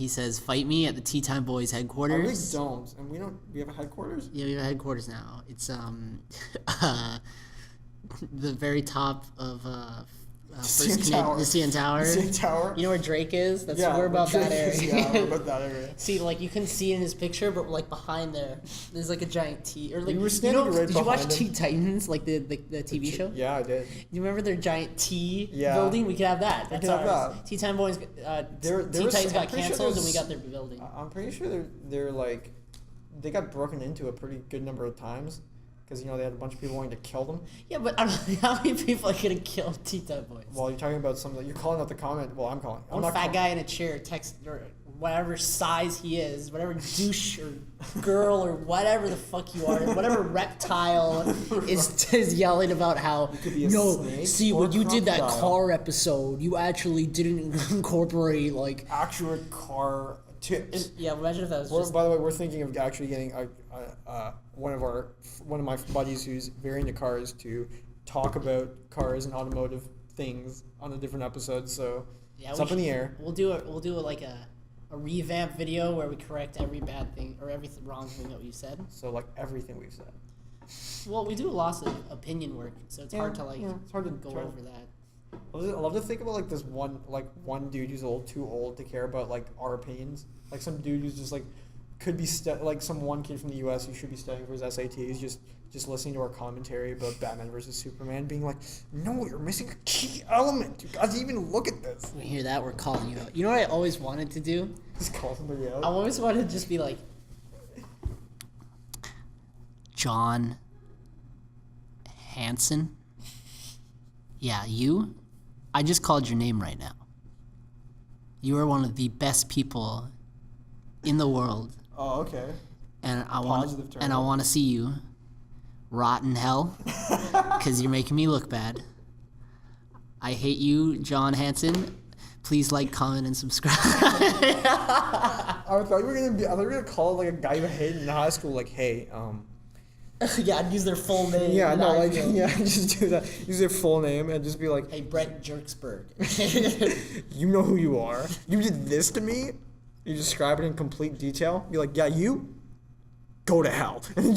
says, "Fight me at the Tea Time Boys headquarters." I really don't, and we have a headquarters. Yeah, we have a headquarters now. It's the very top of CN Tower. the CN Tower. The CN Tower. You know where Drake is? That's Yeah, we're about Drake that area. is- yeah, we're about that area. See, like you couldn't see it in his picture, but like behind there's like a giant T. Or like We were standing right did you watch behind Teen him. Titans, like the TV show? Yeah, I did. You remember their giant T Yeah. building? We could have that. We That's could have ours. that. Tea Time Boys. There Teen was- Titans got I'm pretty sure canceled, and we there's- got their building. I'm pretty sure they're like, they got broken into a pretty good number of times, because they had a bunch of people wanting to kill them. Yeah, but I don't know how many people are gonna kill Tea Time Boys. Well, you're talking about something. You're calling out the comment. Well, I'm calling. I'm One not fat call- guy in a chair text or whatever size he is, whatever douche or girl or whatever the fuck you are, whatever reptile is yelling about how could be a no, snake see or when you did that crocodile." car episode, you actually didn't incorporate like. Accurate car tips. Yeah, imagine if that was We're, just. by the way, we're thinking of actually getting one of my buddies who's very into cars to talk about cars and automotive things on a different episode. So Yeah, it's we up in the should- air. We'll do like a revamp video where we correct every bad thing or every wrong thing that we said. So like everything we've said. Well, we do lots of opinion work, so it's hard to like it's hard to go try to- over that. I love to think about like this one dude who's a little too old to care about like our opinions. Like some dude who's just like could be like some one kid from the U.S. who should be studying for his SATs, just listening to our commentary about Batman versus Superman, being like, "No, you're missing a key element. You guys even look at this." When we hear that, we're calling you out. You know what I always wanted to do? Just call somebody I out. always wanted to just be like, John Hansen? Yeah, you? I just called your name right now. You are one of the best people in the world, Oh, okay. and I Positive turn. want to see you rot in hell because you're making me look bad. I hate you, John Hansen. Please like, comment, and subscribe. I thought you were gonna call like a guy you hated in high school, like, "Hey, Yeah, I'd use their full name. yeah, and no, I like, feel- yeah, just do that. Use their full name and just be like, Hey, Brett Jerksberg. you know who you are. You did this to me. You describe it in complete detail. Be like, yeah, you go to hell, and then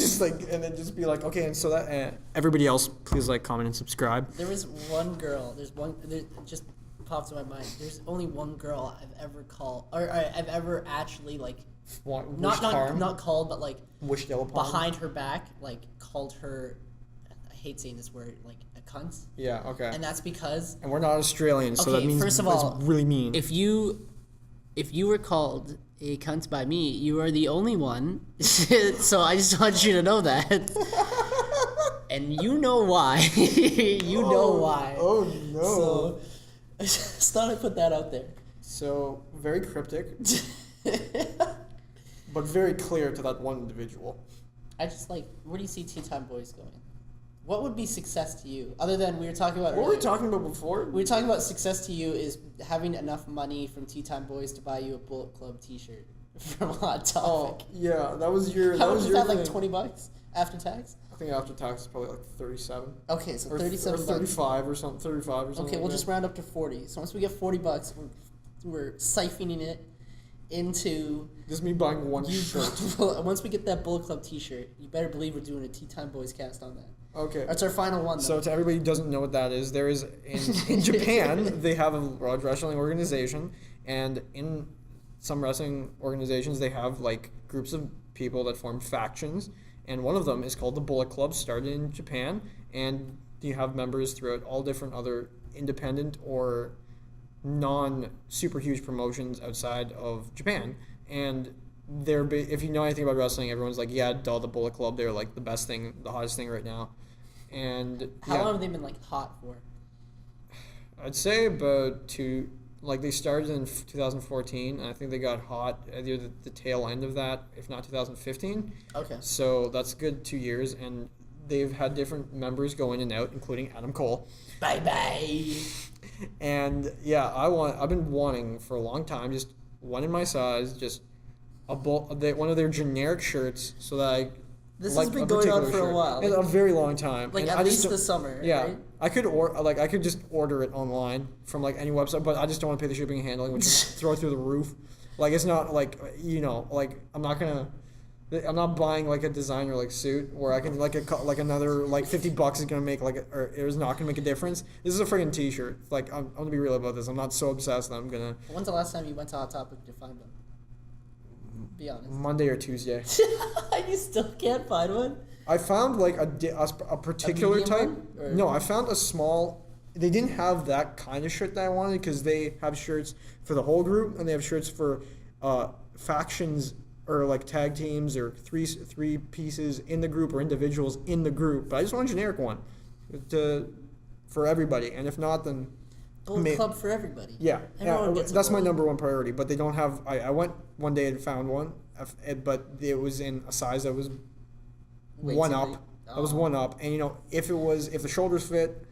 just be like, okay, and so that everybody else, please like, comment, and subscribe. There was one girl. There just popped in my mind. There's only one girl I've ever called, or I've ever actually like not called, but like wished ill upon. behind her back, like called her. I hate saying this word, like a cunt. Yeah. Okay. And that's because And we're not Australian, so Okay, that means first of it's all, really mean. if you were called a cunt by me, you are the only one. So I just want you to know that. And you know why. You know why. Oh no. So I just thought I'd put that out there. So very cryptic, but very clear to that one individual. I just like, where do you see Tea Time Boys going? What would be success to you? Other than we were talking about What were we earlier. talking about before? We were talking about success to you is having enough money from Tea Time Boys to buy you a Bullet Club t-shirt from Hot Topic. Oh yeah, that was your. How that much was is your that, like thing. $20 after tax? I think after tax is probably like 37. Okay, so Or 37 or bucks. 35 or something. 35 or something. Okay, we'll like just that. round up to 40. So once we get $40, we're siphoning it into Just me buying one you. shirt. Once we get that Bullet Club t-shirt, you better believe we're doing a Tea Time Boys cast on that. Okay. That's our final one, though. So to everybody who doesn't know what that is, there is in Japan they have a wrestling organization, and in some wrestling organizations they have like groups of people that form factions, and one of them is called the Bullet Club, started in Japan, and you have members throughout all different other independent or non-super huge promotions outside of Japan. And if you know anything about wrestling, everyone's like, yeah, duh, the Bullet Club, they're like the best thing, the hottest thing right now. And How long have they been like hot for? I'd say about they started in 2014, and I think they got hot at the tail end of that, if not 2015. Okay. So that's a good 2 years, and they've had different members go in and out, including Adam Cole. Bye bye. And yeah, I've been wanting for a long time, just one in my size, just one of their generic shirts, so that This like has been a going on particular for a shirt. while. It's a very long time. Like And at I just least don't- the summer. Yeah, Right? I could just order it online from like any website, but I just don't want to pay the shipping and handling, which is throw it through the roof. Like it's not like like I'm not buying like a designer like suit where I can like another like $50 is gonna make or it is not gonna make a difference. This is a friggin' t-shirt. Like I'm gonna be real about this. I'm not so obsessed that I'm gonna When's the last time you went to Hot Topic to find them? Be honest. Monday or Tuesday. You still can't find one? I found like a particular medium type. one, or- No, I found a small. They didn't have that kind of shirt that I wanted because they have shirts for the whole group and they have shirts for factions or like tag teams or three pieces in the group or individuals in the group. But I just want a generic one for everybody. And if not, then Bullet Club for everybody. yeah, Everyone gets a that's my bullet. number one priority. But they don't have. I went one day and found one, but it was in a size that was Way one too up. big. I was Oh. one up, and if the shoulders fit,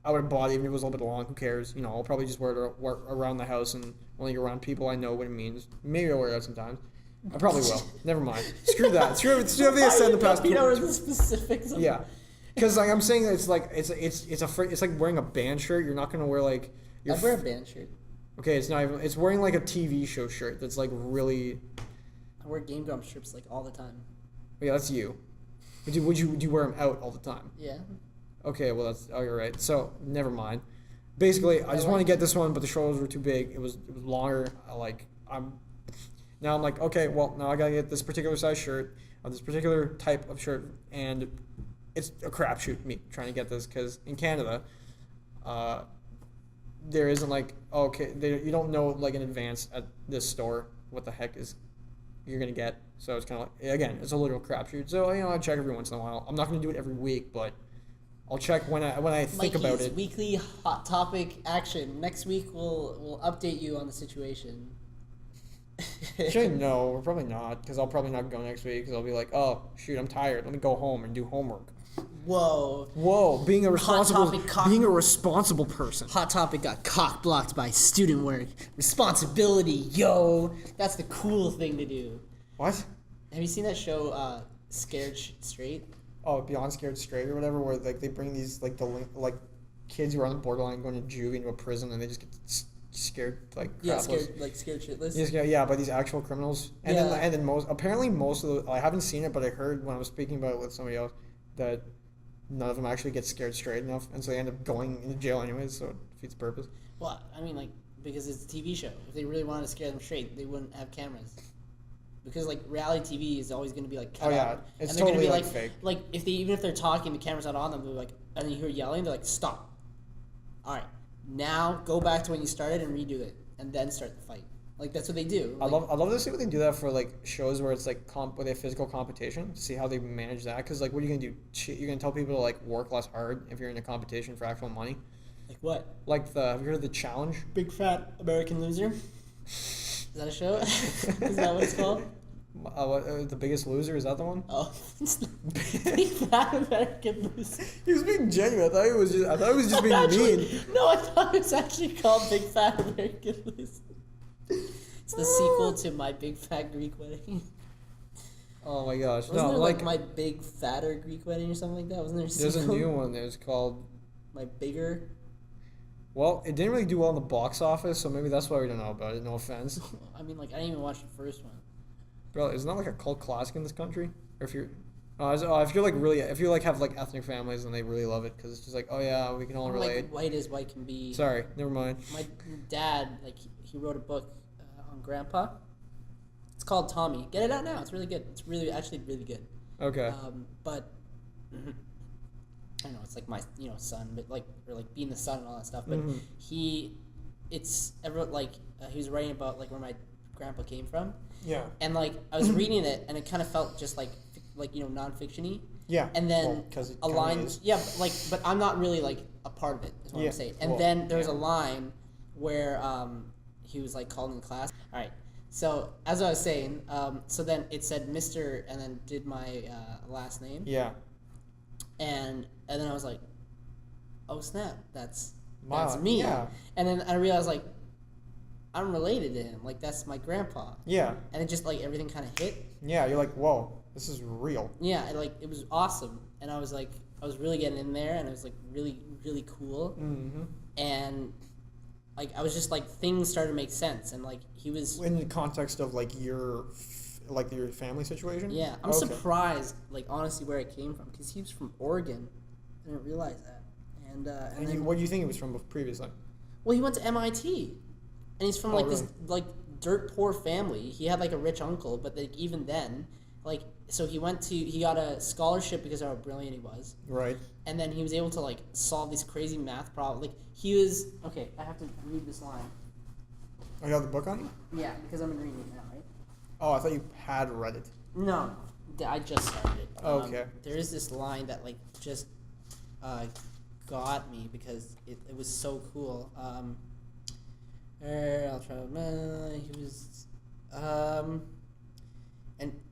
I would have bought it. Even if it was a little bit long, who cares? I'll probably just wear it around the house and only around people I know what it means. Maybe I'll wear it out sometimes. I probably will. Never mind. Screw that. Screw everything I said in the past. You know the specifics. Of Yeah, because like I'm saying, it's like wearing a band shirt. You're not gonna wear like. I wear a band shirt. Okay, it's not even. It's wearing like a TV show shirt. That's like really. I wear Game Grumps shirts like all the time. Yeah, that's you. Would you wear them out all the time? Yeah. Okay, well you're right. So never mind. Basically, I just want to get this one, but the shoulders were too big. It was longer. I'm like, okay, well now I gotta get this particular size shirt, this particular type of shirt, and it's a crapshoot me trying to get this because in Canada, there isn't like you don't know like in advance at this store what the heck is you're gonna get. So it's kind of like, again, it's a literal crapshoot. So I check every once in a while. I'm not gonna do it every week, but I'll check when I think about Mikey's it. weekly Hot Topic action. Next week we'll update you on the situation. Actually, no, we're probably not, because I'll probably not go next week, because I'll be like, oh, shoot, I'm tired. Let me go home and do homework. Whoa. Being a Topic responsible person. Hot Topic got cock blocked by student work. Responsibility, yo. That's the cool thing to do. What? Have you seen that show, Scared Straight? Oh, Beyond Scared Straight or whatever, where like they bring these like kids who are on the borderline going to juke into a prison, and they just get scared like Yeah, crapless. scared shitless. Yeah, by these actual criminals. And Yeah. then most of the I haven't seen it, but I heard when I was speaking about it with somebody else that none of them actually get scared straight enough, and so they end up going into jail anyways. So it defeats the purpose. Well, I mean, like, because it's a TV show. If they really wanted to scare them straight, they wouldn't have cameras. Because like reality TV is always going to be like cut Oh, yeah. out. It's and they're totally, gonna be like, fake. Like even if they're talking, the camera's not on them. They're like, and then you hear yelling. They're like, stop. All right, now go back to when you started and redo it, and then start the fight. Like that's what they do. I love to see what they do that for like shows where it's like where they have physical competition, to see how they manage that. Because like, what are you gonna do? You're gonna tell people to like work less hard if you're in a competition for actual money. Like what? Like have you heard of the challenge? Big Fat American Loser. Is that a show? Is that what it's called? The Biggest Loser, is that the one? Oh, it's not Big Fat American Loser. He was being genuine. I thought he was just being Actually, mean. No, I thought it was actually called Big Fat American Loser. It's the sequel to My Big Fat Greek Wedding. Oh my gosh! Wasn't No, there like My Big Fatter Greek Wedding or something like that? Wasn't there a there's a sequel? new one. There's called. My Bigger. Well, it didn't really do well in the box office, so maybe that's why we don't know about it. No offense, I mean, like I didn't even watch the first one. bro. Isn't that like a cult classic in this country? Or if you're, if you're like really, if you like have like ethnic families and they really love it because it's just like, oh yeah, we can all I'm relate. like white as white can be. Sorry, never mind. My dad, like he wrote a book on Grandpa. It's called Tommy. Get it out now. It's really good. It's really actually really good. Okay. But I don't know, it's like my son, but like or like being the son and all that stuff. But Mhm. he was writing about like where my grandpa came from, Yeah. and like I was reading it, and it kind of felt just like non-fictiony. Yeah. And then Well, 'cause it a kinda line, is. but I'm not really like a part of it. Is what Yeah, I'm saying. And well, then there's yeah. a line where he was like called in class. All right. So as I was saying, so then it said Mr. and then did my last name. Yeah. And then I was like, oh snap, that's Wow, me. yeah. And then I realized like I'm related to him. Like that's my grandpa. Yeah. And it just like everything kind of hit. Yeah. You're like, whoa, this is real. Yeah, it was awesome, and I was really getting in there, and it was like really really cool, Mm-hmm. and like I was just like things started to make sense, and like he was. In the context of like your family situation. Yeah, I'm Okay. surprised, like honestly, where it came from, because he was from Oregon. I didn't realize that, and And then, what do you think it was from previously? well, he went to MIT, and he's from Oh, like really? this like dirt poor family. He had like a rich uncle, but like even then, like so he got a scholarship because of how brilliant he was, Right. and then he was able to like solve these crazy math problems. Like he was okay. I have to read this line. Oh, you have the book on you? Yeah, because I'm reading it now, right? Oh, I thought you had read it. No, I just started it. Okay. There is this line that like just got me because it was so cool. I'll try. He was,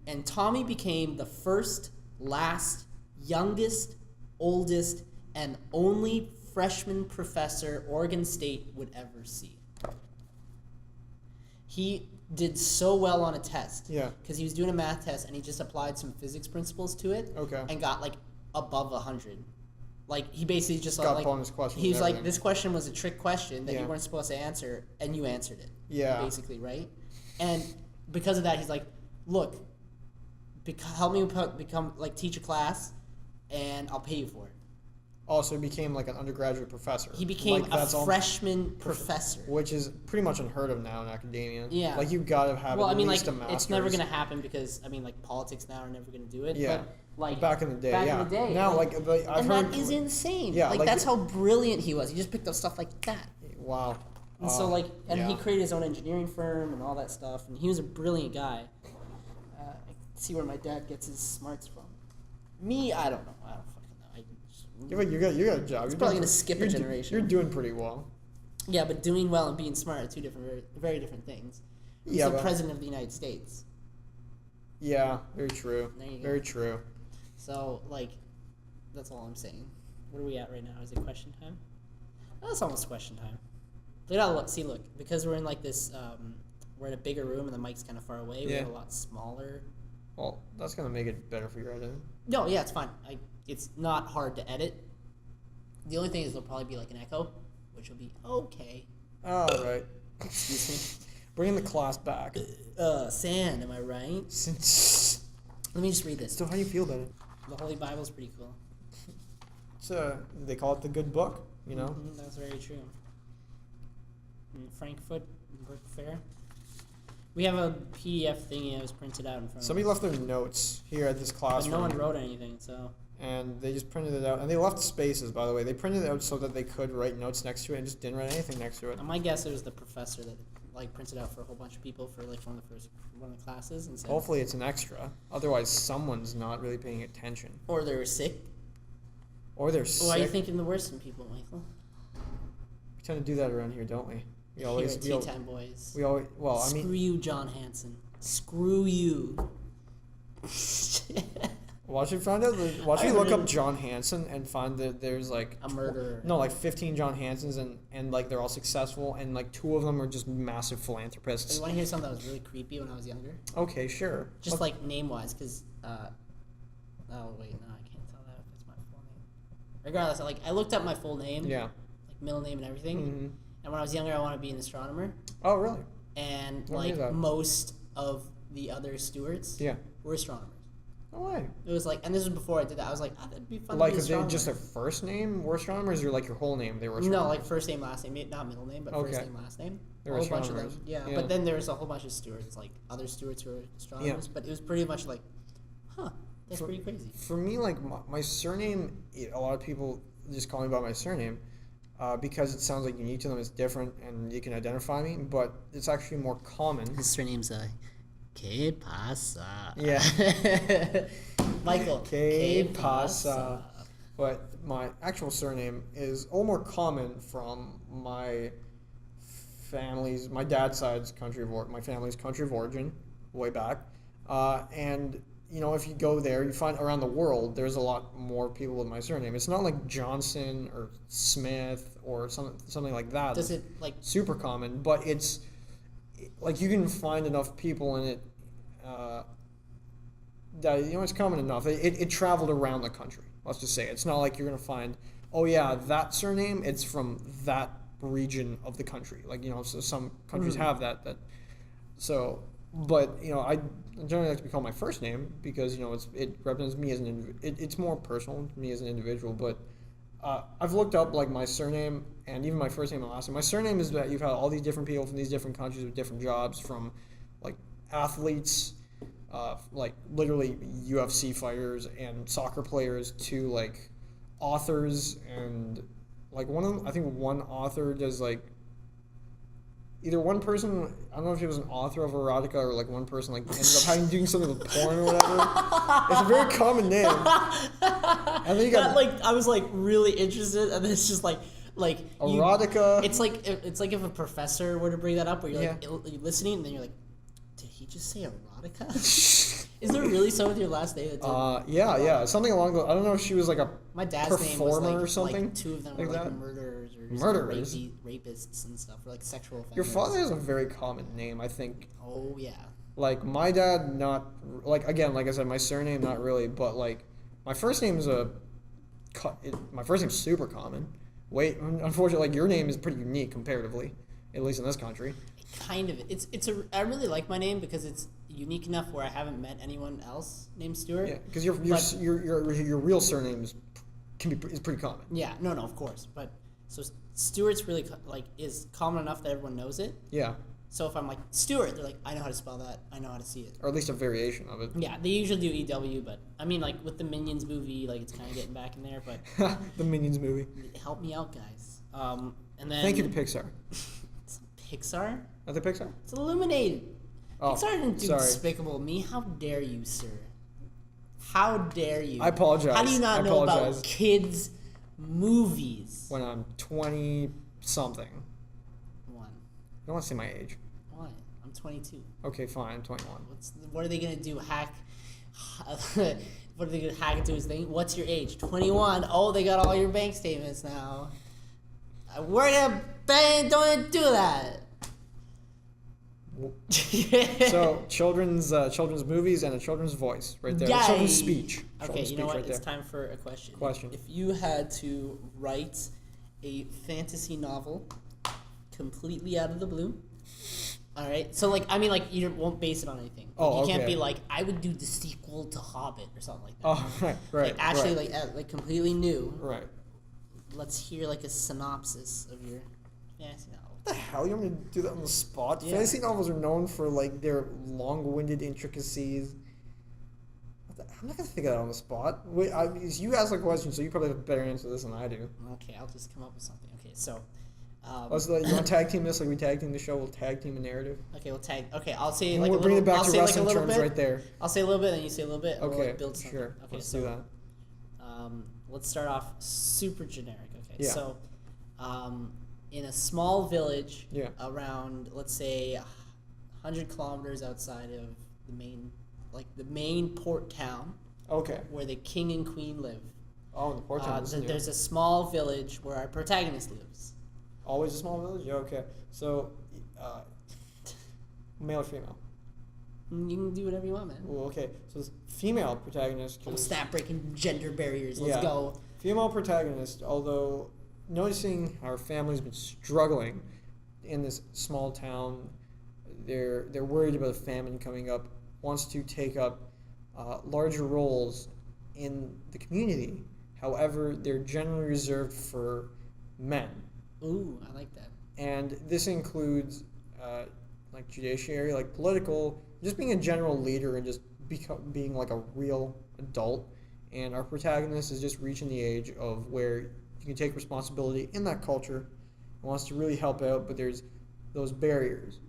and Tommy became the first, last, youngest, oldest, and only freshman professor Oregon State would ever see. He did so well on a test. Yeah. Because he was doing a math test and he just applied some physics principles to it. Okay. And got like above 100. Like he basically just Got like bonus questions he was and like, everything. this question was a trick question that Yeah. you weren't supposed to answer, and you answered it. Yeah. Basically, right? And because of that, he's like, look, help me become like teach a class, and I'll pay you for it. Oh, so he became like an undergraduate professor. He became Like, a that's all- freshman professor. which is pretty much unheard of now in academia. Yeah. Like you gotta have Well, at I mean, least like a master's. it's never gonna happen because I mean, like politics now are never gonna do it. Yeah. But, like Back in the day, back yeah. in the day. Now, like, I've and heard. that is insane. Yeah, like like that's the- how brilliant he was. He just picked up stuff like that. Wow. And so like, and he yeah. created his own engineering firm and all that stuff. And he was a brilliant guy. I can see where my dad gets his smarts from. Me, I don't know. I don't fucking know. You got a job. It's You're probably doing- gonna skip a you're generation. You're doing pretty well. Yeah, but doing well and being smart are two different, very different things. He's Yeah, the but- president of the United States. Yeah, very true. There you go. Very true. So, like, that's all I'm saying. What are we at right now? Is it question time? Oh, it's almost question time. Look, because we're in like this, we're in a bigger room and the mic's kind of far away. Yeah. We're a lot smaller. Well, that's gonna make it better for your editing. No, yeah, it's fine. It's not hard to edit. The only thing is there'll probably be like an echo, which will be okay. All right. Excuse Bringing the class back. me. Sand, am I right? Since. Let me just read this. So how do you feel about it? The Holy Bible's pretty cool. It's they call it the good book. You know. Mhm, that's very true. In Frankfurt Book Fair. We have a PDF thingy that was printed out in front Somebody of us. left their notes here at this But classroom. no one wrote anything, so. And they just printed it out. And they left spaces, by the way. They printed it out so that they could write notes next to it and just didn't write anything next to it. My guess it was the professor that like printed out for a whole bunch of people for like one of the classes and said. Hopefully it's an extra. Otherwise, someone's not really paying attention. Or they were sick. Or they're sick. Why are you thinking the worst in people, Michael? We tend to do that around here, don't we? We always. Here We, at al- Tea Time Boys. we always. Well, I Screw mean, you, John Hanson. Screw you. watch you find out. Watch I you look really- up John Hanson and find that there's like A murderer. No, like 15 John Hansons and like they're all successful and like 2 of them are just massive philanthropists. You want to hear something that was really creepy when I was younger? Okay, sure. Just like name-wise, because, oh wait, no, I can't tell that if it's my full name. Regardless, I looked up my full name, Yeah. like middle name and everything, Hmm. and when I was younger, I wanted to be an astronomer, Oh, really? and Never knew like that. most of the other stewards Yeah. were astronomers. No way. It was like, and this was before I did that, I was like, that'd be fun Like, to be an is they astronomer. just their first name were astronomers or like your whole name they were astronomers? No, like first name, last name, not middle name, but first Okay. name, last name. They A were whole bunch of them. astronomers. Yeah, Yeah. but then there was a whole bunch of stewards, like other stewards who were astronomers. But it was pretty much like, huh, That's pretty crazy. For me, like my surname, a lot of people just call me by my surname because it sounds like unique to them. It's different, and you can identify me. But it's actually more common. His surname's ¿Qué pasa? Yeah. Michael. ¿Qué pasa? But my actual surname is a little more common from my dad's side's my family's country of origin, way back, and. You know, if you go there, you find around the world, there's a lot more people with my surname. It's not like Johnson or Smith or something like that. Does it like super common? But it's like you can find enough people in it that it's common enough. It traveled around the country. Let's just say it's not like you're gonna find, oh yeah, that surname. It's from that region of the country. Like so some countries have that. So. But I generally like to be called my first name because it represents me as it's more personal to me as an individual. But I've looked up like my surname and even my first name and last name. My surname is that you've had all these different people from these different countries with different jobs, from like athletes, like literally UFC fighters and soccer players, to like authors, and like I think one author does like. Either one person, I don't know if he was an author of erotica or like one person like ended up doing something with porn or whatever. It's a very common name. And then you got I was like really interested, and then it's just like erotica. It's like if a professor were to bring that up, where you're you're listening, and then you're like, did he just say erotica? Is there really someone with your last name that did? Yeah, something along those. I don't know if she was like a my dad's performer name was or something. Like two of them like were like that. murderers or Murderers? rapists and stuff, or like sexual offenders. Your father has a very common name, I think. Oh yeah. Like my dad, not like again, like I said, my surname not really, but like my first name's my first name's super common. Unfortunately, like your name is pretty unique comparatively, at least in this country. Kind of. I really like my name because it's unique enough where I haven't met anyone else named Stuart. Yeah, because your real surname is pretty common. Yeah, no, of course, but so Stuart's really is common enough that everyone knows it. Yeah. So if I'm like Stuart, they're like, I know how to spell that. I know how to see it. Or at least a variation of it. Yeah, they usually do EW, but I mean, like with the Minions movie, like it's kind of getting back in there. But the Minions movie. Help me out, guys. And then thank you to Pixar. It's Pixar. Are they Pixar? It's Illuminated. Oh, Pixar didn't do sorry. Despicable Me. How dare you, sir? How dare you? I apologize. How do you not know about kids' movies? When I'm 20 something. One. I don't want to say my age. Why? I'm 22. Okay, fine. I'm 21. What are they gonna do? Hack? What are they gonna hack into his thing? What's your age? 21. Oh, they got all your bank statements now. We're gonna ban. Don't do that. So children's movies and a children's voice right there. Yay. Children's speech. Okay, you know what? It's time for a question. Question. If you had to write a fantasy novel completely out of the blue, all right. So you won't base it on anything. You can't be like, I would do the sequel to Hobbit or something like that. Oh, right. Actually, right. like completely new. Right. Let's hear like a synopsis of your fantasy novel. What the hell? You want me to do that on the spot? Yeah. Fantasy novels are known for like their long-winded intricacies. I'm not gonna think of that on the spot. Wait, you asked a question, so you probably have a better answer to this than I do. Okay, I'll just come up with something. Okay, so. You want to tag team this like we tag team the show? We'll tag team a narrative. Okay, we'll tag. Okay, I'll say And like we'll a bring little. it back I'll to say like a wrestling little terms bit. right there. I'll say a little bit, and you say a little bit. And Okay, we'll like build something. sure. Okay, Let's so do that. Let's start off super generic. Okay, Yeah. so in a small village, Yeah. around let's say 100 kilometers outside of the main port town Okay. where the king and queen live. Oh, in the port town. There's a small village where our protagonist lives. Always a small village? Yeah, okay. So, male or female? You can do whatever you want, man. Well, okay. So, this female protagonist. Snap breaking gender barriers. Let's Yeah. go. Female protagonist, although noticing our family's been struggling in this small town, they're worried about a famine coming up, wants to take up larger roles in the community. However, they're generally reserved for men. Ooh, I like that. And this includes like judiciary, like political, just being a general leader and just being like a real adult, and our protagonist is just reaching the age of where you can take responsibility in that culture and wants to really help out, but there's those barriers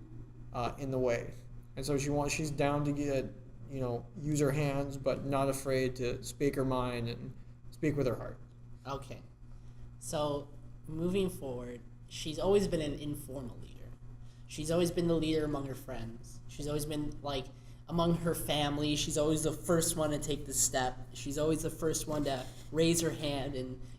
in the way. And so she's down to get, use her hands, but not afraid to speak her mind and speak with her heart. Okay. So, moving forward, she's always been an informal leader. She's always been the leader among her friends. She's always been, among her family. She's always the first one to take the step. She's always the first one to raise her hand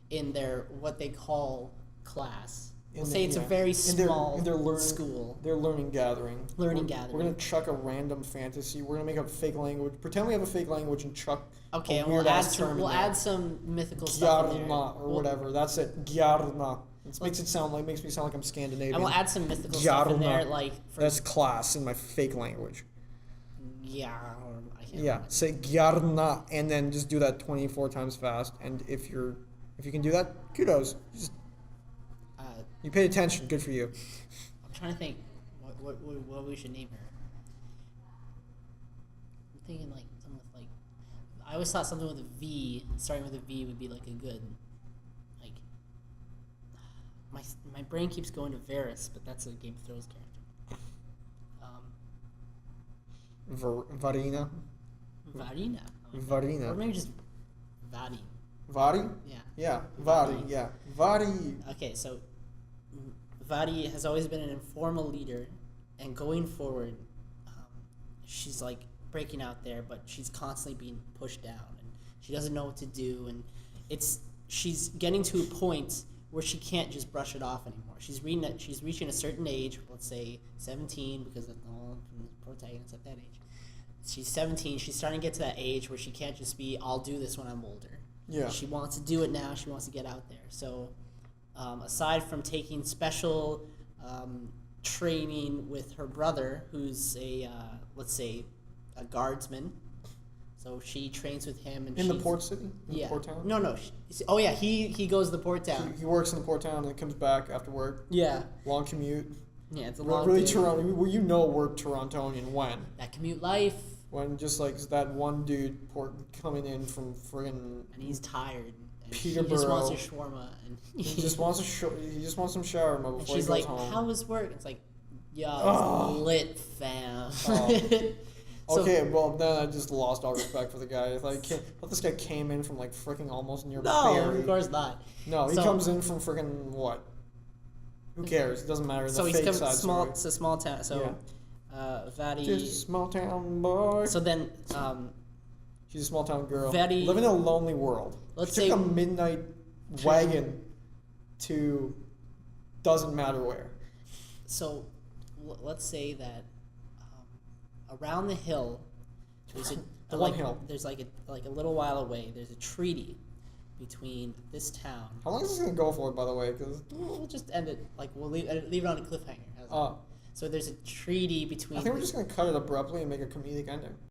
in their, what they call, class. We'll say it's a very small school. Their learning gathering. We're going to chuck a random fantasy. We're going to make up a fake language. Pretend we have a fake language and chuck Okay, a and weird ass term in we'll there. add some mythical stuff in there. Or whatever. That's it. Gyarna. It makes me sound like I'm Scandinavian. And we'll add some mythical stuff in there, That's class in my fake language. Yeah, I can't Yeah, say Gyarna and then just do that 24 times fast. And if you can do that, kudos. You paid attention. Good for you. I'm trying to think what we should name her. I'm thinking something with I always thought something with a V, starting with a V would be a good my brain keeps going to Varys, but that's a Game of Thrones character. Varina. Varina. Varina. Or maybe just Vadi. Vari? Yeah. Yeah. Vari. Yeah. Vari. Okay, so Vadi has always been an informal leader, and going forward, she's breaking out there, but she's constantly being pushed down, and she doesn't know what to do, and she's getting to a point where she can't just brush it off anymore. She's reaching a certain age, let's say 17, because of all the protagonists at that age. She's 17. She's starting to get to that age where she can't just be, I'll do this when I'm older. Yeah. She wants to do it now. She wants to get out there. So, aside from taking special training with her brother, who's let's say, a guardsman. So she trains with him, and in the port city. The port town. No. He goes to the port town. He works in the port town and then comes back after work. Yeah. Long commute. Yeah, it's a long. Really Toronto. We're Torontonian when. That commute life. When just that one dude coming in from friggin' and he's tired. And Peterborough. He just wants a shawarma, and he just wants some shawarma before and he she's goes home. "How was work?" It's it's lit, fam. So, okay, well then I just lost all respect for the guy. This guy came in from freaking almost near Barrie. No, of course not. No, he comes in from freaking what? Who cares? It doesn't matter. So the he's fake coming side It's a small town. So, Vadi. Just a small town boy. So then, she's a small town girl. Vadi, living in a lonely world. Let's she say took a midnight wagon to doesn't matter where. So, let's say that around the hill, there's there's a little while away. There's a treaty between this town. How long is this gonna go for, by the way? Because we'll just end it we'll leave it on a cliffhanger. So there's a treaty between. I think we're just gonna cut it abruptly and make a comedic ending.